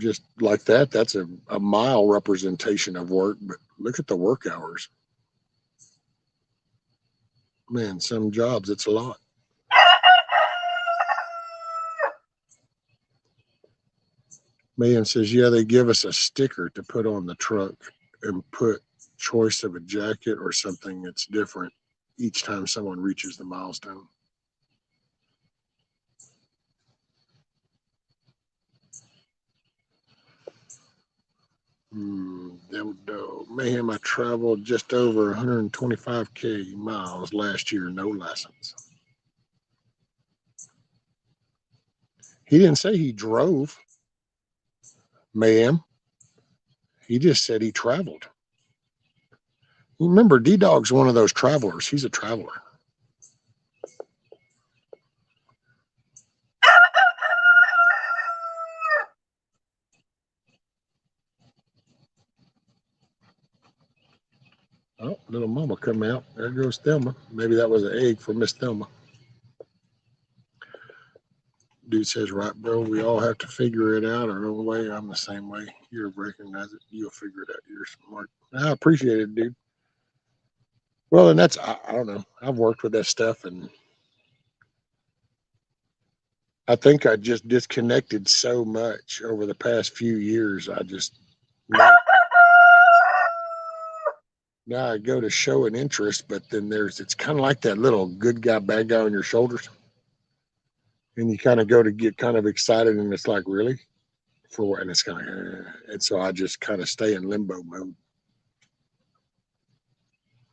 Speaker 2: just like that, that's a mile representation of work, but look at the work hours. Man, some jobs, it's a lot. Man says, yeah, they give us a sticker to put on the truck and put choice of a jacket or something that's different each time someone reaches the milestone. Mayhem, I traveled just over 125K miles last year, no license. He didn't say he drove, Mayhem. He just said he traveled. You remember, D-Dog's one of those travelers. He's a traveler. Oh, little mama come out. There goes Thelma. Maybe that was an egg for Miss Thelma. Dude says, right, bro, we all have to figure it out our own way. I'm the same way. You'll recognize it. You'll figure it out. You're smart. I appreciate it, dude. Well, and I don't know. I've worked with that stuff, and I think I just disconnected so much over the past few years. Now I go to show an interest, but then it's kind of like that little good guy, bad guy on your shoulders. And you kind of go to get kind of excited, and it's like, really? For what? And it's kind of, and so I just kind of stay in limbo mode.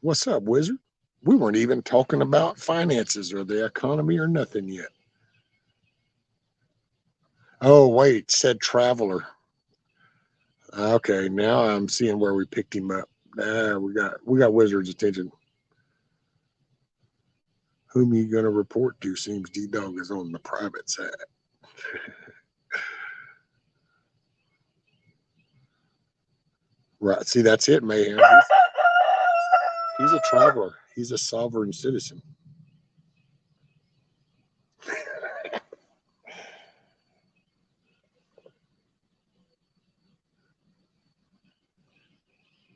Speaker 2: What's up, Wizard? We weren't even talking about finances or the economy or nothing yet. Oh, wait, said traveler. Okay, now I'm seeing where we picked him up. We got Wizard's attention. Whom you going to report to? Seems D-Dog is on the private side. Right. See, that's it, Mayhem. He's a traveler. He's a sovereign citizen.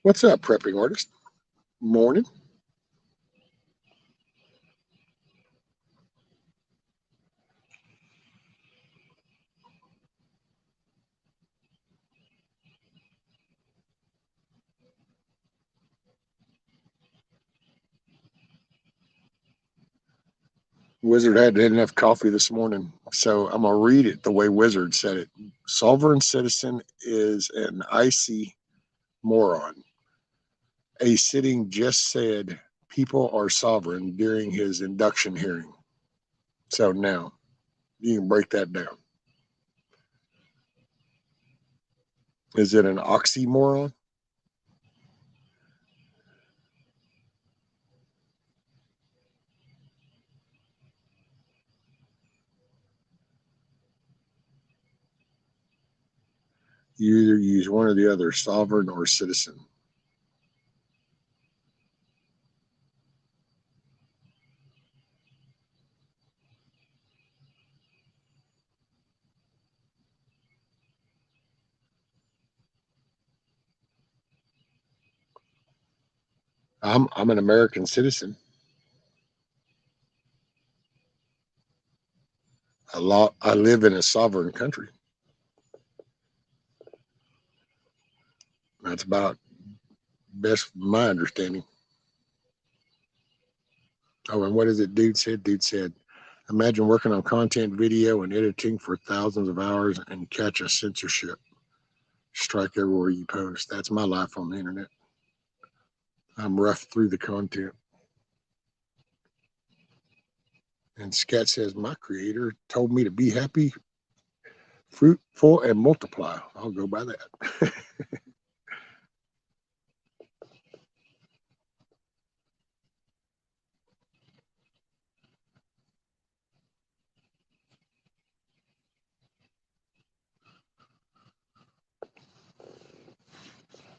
Speaker 2: What's up, prepping artist? Morning. Wizard hadn't had enough coffee this morning, so I'm gonna read it the way Wizard said it. Sovereign citizen is an icy moron. A sitting just said people are sovereign during his induction hearing. So now you can break that down. Is it an oxymoron? You either use one or the other, sovereign or citizen. I'm an American citizen. I live in a sovereign country. That's about best my understanding. Oh, and what is it dude said? Dude said, imagine working on content, video, and editing for thousands of hours and catch a censorship strike everywhere you post. That's my life on the internet. I'm rough through the content. And Scat says, my creator told me to be happy, fruitful, and multiply. I'll go by that.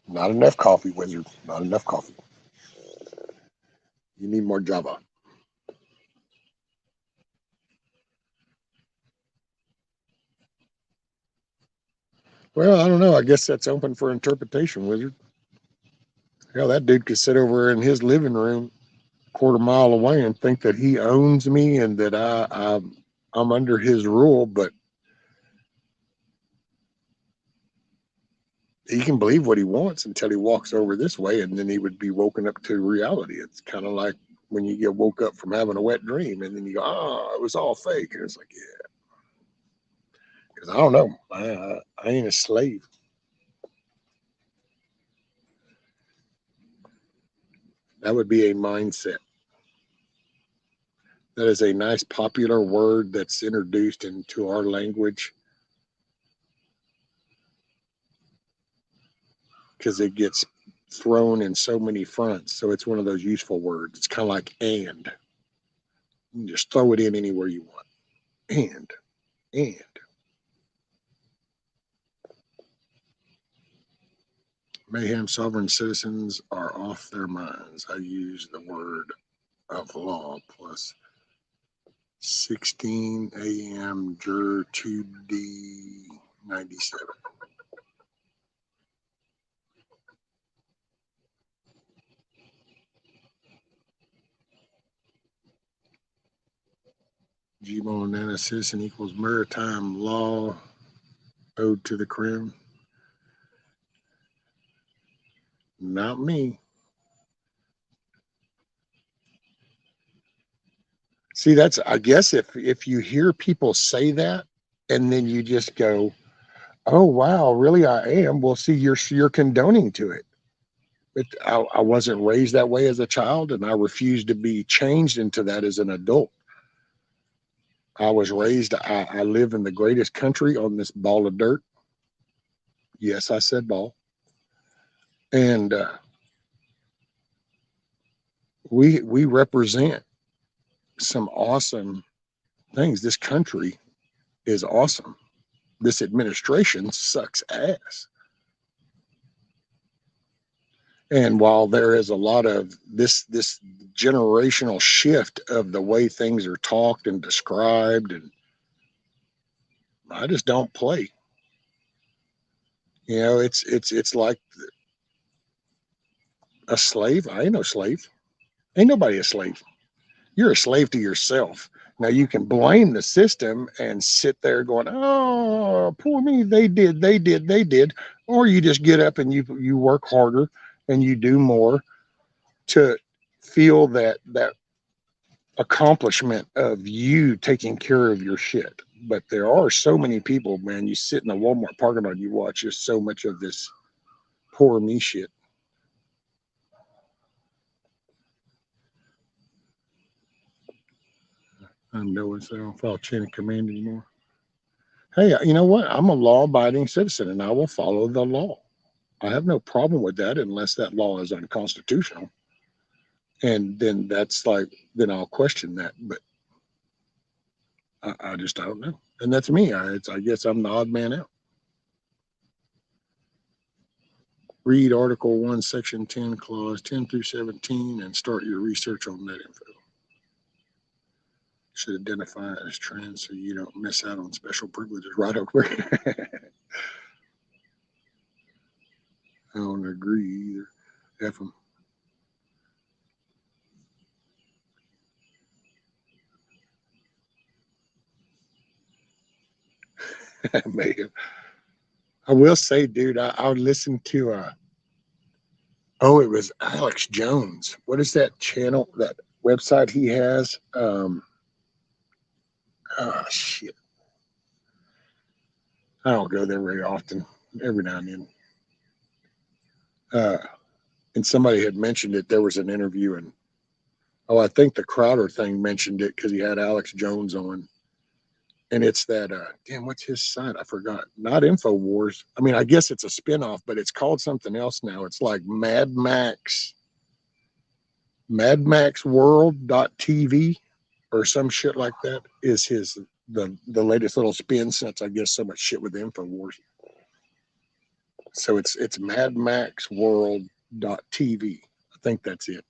Speaker 2: Not enough coffee, Wizard. Not enough coffee. You need more Java. Well, I don't know. I guess that's open for interpretation, Wizard. Hell, that dude could sit over in his living room quarter mile away and think that he owns me and that I'm under his rule, but he can believe what he wants until he walks over this way, and then he would be woken up to reality. It's kind of like when you get woke up from having a wet dream, and then you go, "Oh, it was all fake," and it's like, yeah, because I don't know, I ain't a slave. That would be a mindset. That is a nice popular word that's introduced into our language because it gets thrown in so many fronts. So it's one of those useful words. It's kind of like and. You can just throw it in anywhere you want. And. Mayhem sovereign citizens are off their minds. I use the word of law plus 16 AM Jur 2D 97. G-Bone Nana citizen equals maritime law owed to the crown. Not me. See, that's I guess if you hear people say that and then you just go, "Oh wow, really I am." Well, see, you're condoning to it. But I wasn't raised that way as a child, and I refused to be changed into that as an adult. I was raised. I live in the greatest country on this ball of dirt. Yes, I said ball, and we represent some awesome things. This country is awesome. This administration sucks ass. And while there is a lot of this generational shift of the way things are talked and described, and I just don't play. You know, it's like a slave. I ain't no slave. Ain't nobody a slave. You're a slave to yourself. Now you can blame the system and sit there going, "Oh, poor me, they did," or you just get up and you work harder and you do more to feel that accomplishment of you taking care of your shit. But there are so many people, man. You sit in a Walmart parking lot, you watch just so much of this poor me shit. I'm knowing so I don't follow chain of command anymore. Hey, you know what? I'm a law-abiding citizen, and I will follow the law. I have no problem with that unless that law is unconstitutional. And then that's like, then I'll question that. But I just don't know. And that's me. I guess I'm the odd man out. Read Article 1, Section 10, Clause 10 through 17, and start your research on that info. Should identify it as trans so you don't miss out on special privileges. Right over. I don't agree either. F them. May have. I will say, dude, I would listen to oh, it was Alex Jones. What is that channel, that website he has? Oh shit. I don't go there very often. Every now and then. And somebody had mentioned it. There was an interview, and oh, I think the Crowder thing mentioned it because he had Alex Jones on. And it's that damn, what's his site? I forgot. Not InfoWars. I mean, I guess it's a spinoff, but it's called something else now. It's like Mad Max World.tv or some shit like that is his the latest little spin since I guess so much shit with InfoWars. So it's Mad Max World.tv. I think that's it.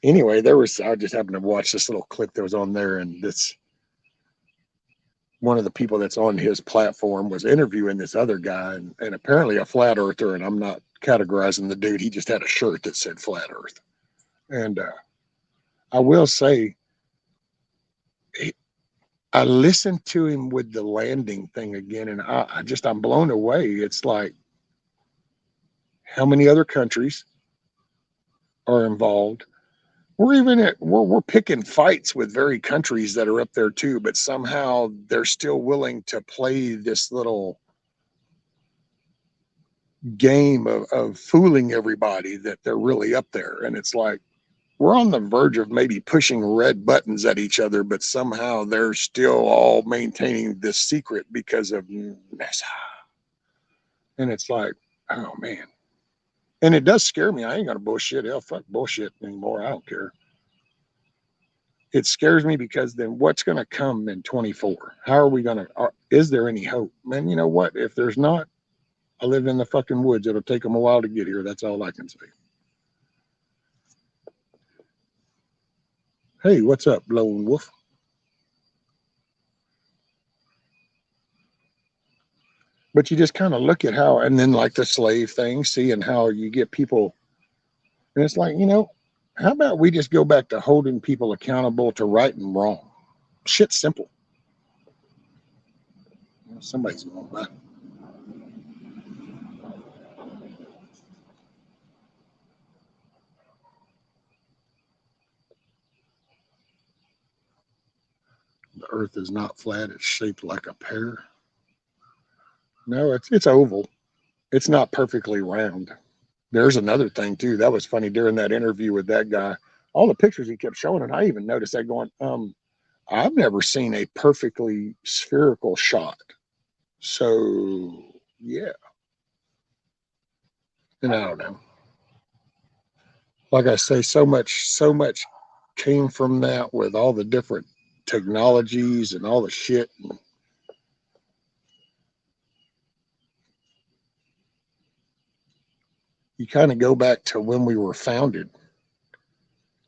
Speaker 2: Anyway, I just happened to watch this little clip that was on there, and this one of the people that's on his platform was interviewing this other guy, and apparently a flat earther, and I'm not categorizing the dude. He just had a shirt that said flat earth. And I will say, I listened to him with the landing thing again, and I'm blown away. It's like, how many other countries are involved? We're picking fights with very countries that are up there too, but somehow they're still willing to play this little game of fooling everybody that they're really up there. And it's like, we're on the verge of maybe pushing red buttons at each other, but somehow they're still all maintaining this secret because of NASA. And it's like, oh man. And it does scare me. I ain't gonna bullshit. Hell, fuck bullshit anymore. I don't care. It scares me because then what's going to come in 24? How are we going to, is there any hope? Man, you know what? If there's not, I live in the fucking woods. It'll take them a while to get here. That's all I can say. Hey, what's up, Lone Wolf? But you just kind of look at how, and then like the slave thing, seeing how you get people, and it's like, how about we just go back to holding people accountable to right and wrong? Shit's simple. Somebody's going by. The earth is not flat. It's shaped like a pear. No, it's oval. It's not perfectly round. There's another thing too. That was funny during that interview with that guy. All the pictures he kept showing, and I even noticed that going, I've never seen a perfectly spherical shot. So yeah. And I don't know. Like I say, so much came from that with all the different technologies and all the shit. You kind of go back to when we were founded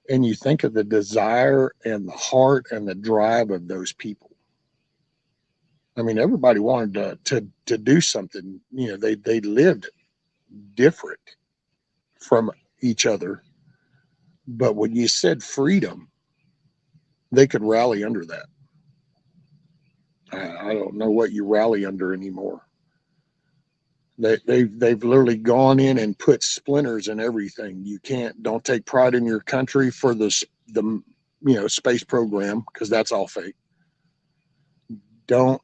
Speaker 2: and you think of the desire and the heart and the drive of those people. I mean, everybody wanted to do something. You know, they lived different from each other. But when you said freedom, they could rally under that. I don't know what you rally under anymore. They've literally gone in and put splinters in everything. You don't take pride in your country for the space program, because that's all fake. Don't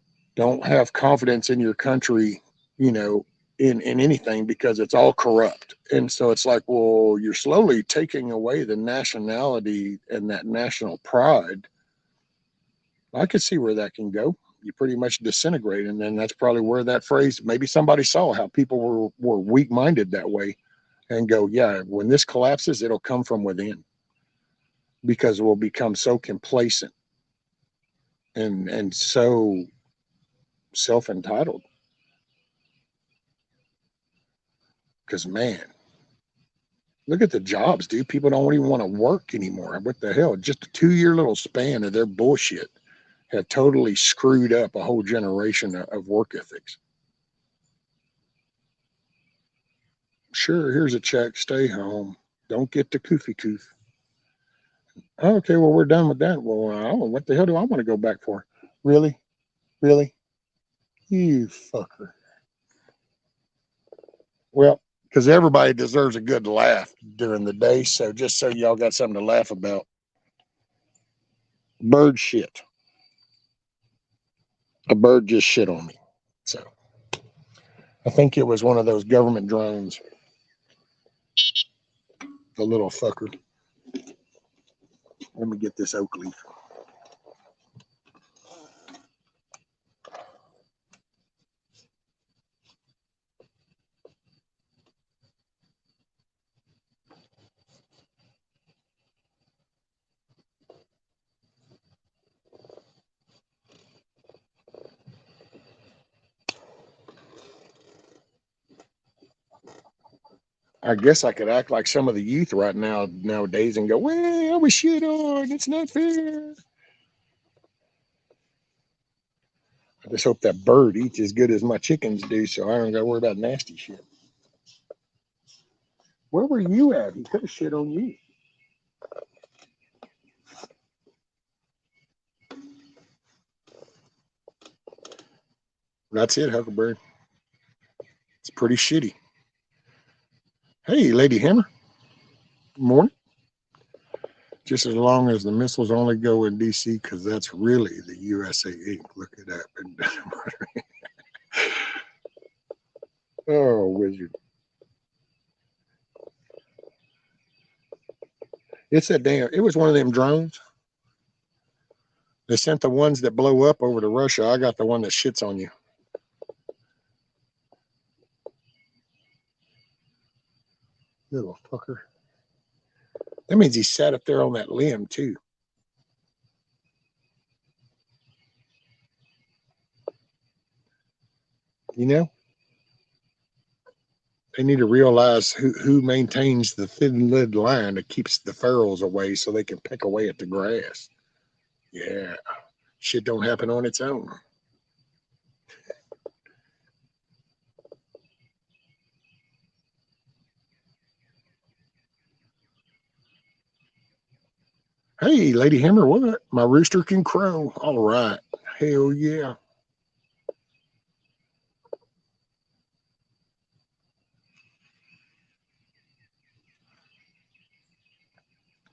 Speaker 2: have confidence in your country, you know, in anything, because it's all corrupt. And so it's like, well, you're slowly taking away the nationality and that national pride. I could see where that can go. You pretty much disintegrate, and then that's probably where that phrase, maybe somebody saw how people were weak-minded that way and go, yeah, when this collapses, it'll come from within, because we'll become so complacent and so self-entitled. Because, man, look at the jobs, dude. People don't even want to work anymore. What the hell? Just a 2-year little span of their bullshit have totally screwed up a whole generation of work ethics. Sure, here's a check. Stay home. Don't get the koofy koof. Okay, well, we're done with that. Well, what the hell do I want to go back for? Really? Really? You fucker. Well, because everybody deserves a good laugh during the day. So just so y'all got something to laugh about. Bird shit. A bird just shit on me. So I think it was one of those government drones. The little fucker. Let me get this oak leaf. I guess I could act like some of the youth right now nowadays and go, well, I was shit on. It's not fair. I just hope that bird eats as good as my chickens do, so I don't got to worry about nasty shit. Where were you at? He could have shit on you. That's it, Huckleberry. It's pretty shitty. Hey, Lady Hammer. Morning. Just as long as the missiles only go in D.C., because that's really the USA Inc. Look it up. Oh, wizard. It's that damn, it was one of them drones. They sent the ones that blow up over to Russia. I got the one that shits on you. Little fucker. That means he sat up there on that limb, too. You know? They need to realize who maintains the thin lid line that keeps the ferals away so they can peck away at the grass. Yeah. Shit don't happen on its own. Hey, Lady Hammer, what? My rooster can crow. All right. Hell yeah.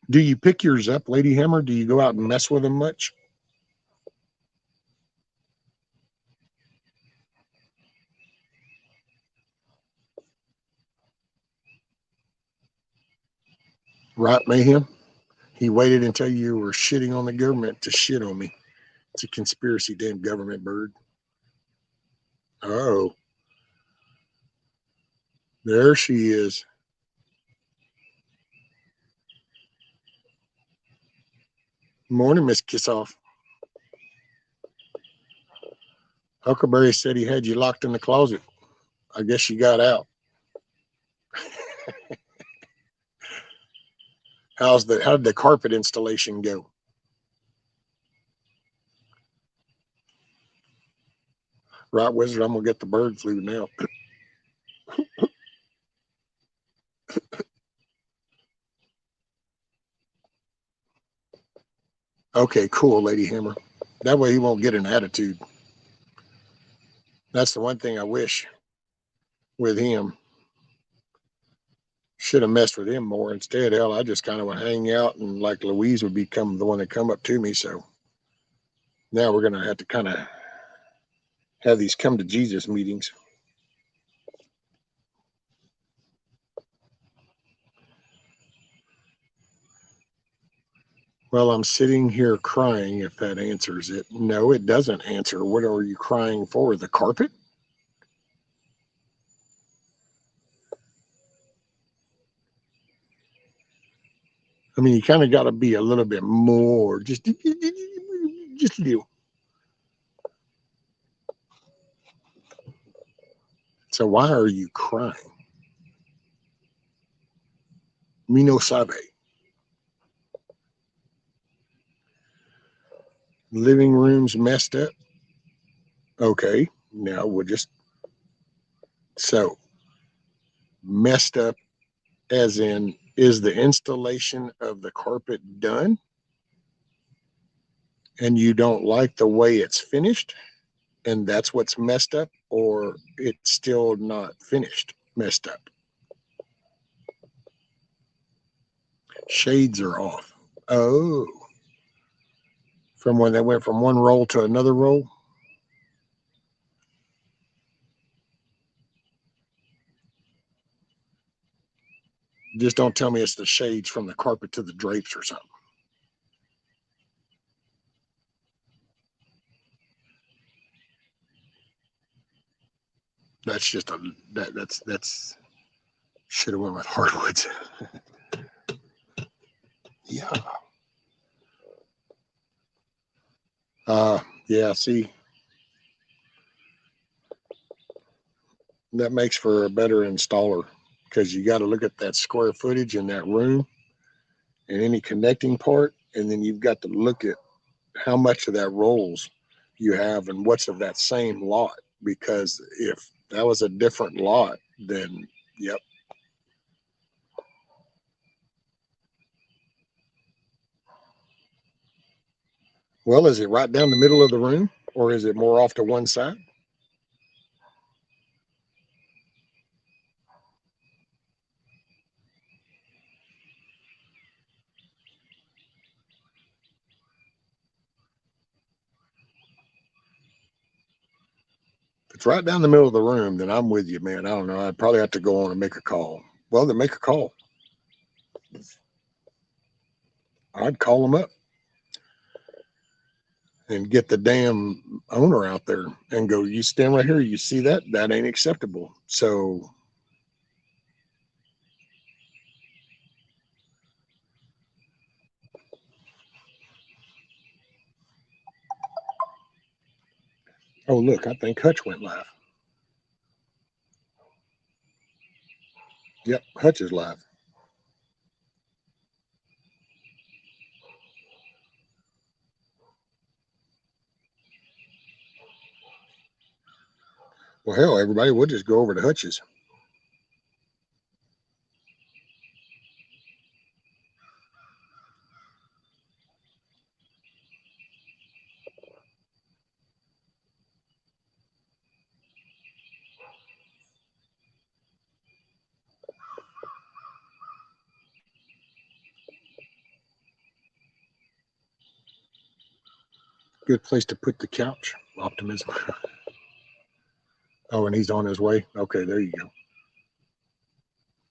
Speaker 2: Do you pick yours up, Lady Hammer? Do you go out and mess with them much? Right, Mayhem? He waited until you were shitting on the government to shit on me. It's a conspiracy, damn government bird. Oh, there she is. Morning, Miss Kissoff. Huckleberry said he had you locked in the closet. I guess you got out. How did the carpet installation go? Right, Wizard, I'm gonna get the bird flu now. Okay, cool, Lady Hammer. That way he won't get an attitude. That's the one thing I wish with him. Should have messed with him more. Instead, hell, I just kind of would hang out, and like Louise would become the one that come up to me. So now we're gonna have to kind of have these come to Jesus meetings. Well, I'm sitting here crying, if that answers it. No, it doesn't answer. What are you crying for? The carpet? I mean, you kind of got to be a little bit more, just a little. So why are you crying? Me no sabe. Living room's messed up. Okay, now we'll just so messed up as in, is the installation of the carpet done and you don't like the way it's finished and that's what's messed up, or it's still not finished, messed up? Shades are off. Oh, from when they went from one roll to another roll. Just don't tell me it's the shades from the carpet to the drapes or something. That's just that's should have went with hardwoods. Yeah. Yeah, see, that makes for a better installer because you got to look at that square footage in that room and any connecting part, and then you've got to look at how much of that rolls you have and what's of that same lot. Because if that was a different lot, then yep. Well, is it right down the middle of the room, or is it more off to one side? If it's right down the middle of the room, then I'm with you, man. I don't know. I'd probably have to go on and make a call. Well, then make a call. I'd call them up and get the damn owner out there and go, you stand right here. You see that? That ain't acceptable. So, oh, look, I think Hutch went live. Yep, Hutch is live. Well, hell, everybody, we'll just go over to Hutch's. Good place to put the couch. Optimism. Oh, and he's on his way. Okay, there you go.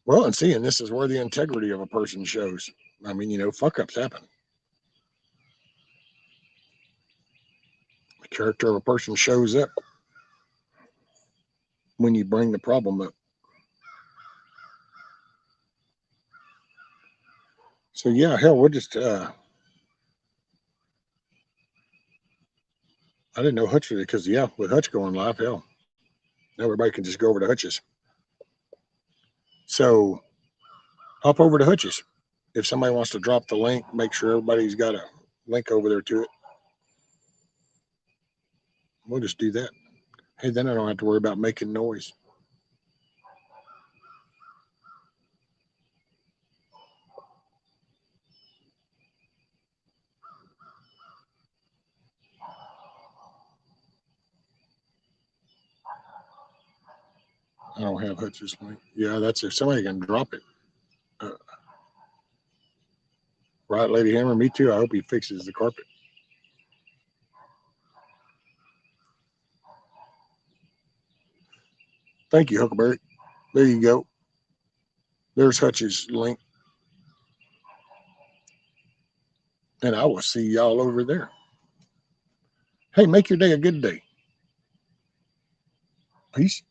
Speaker 2: Well, and see, and this is where the integrity of a person shows. I mean, fuck ups happen. The character of a person shows up when you bring the problem up. So yeah, hell, we'll just I didn't know Hutch because yeah, with Hutch going live, hell, now everybody can just go over to Hutch's. So hop over to Hutch's. If somebody wants to drop the link, make sure everybody's got a link over there to it. We'll just do that. Hey, then I don't have to worry about making noise. I don't have Hutch's link. Yeah, that's if somebody can drop it. Uh, right, Lady Hammer, me too. I hope he fixes the carpet. Thank you, Huckleberry. There you go. There's Hutch's link. And I will see y'all over there. Hey, make your day a good day. Peace.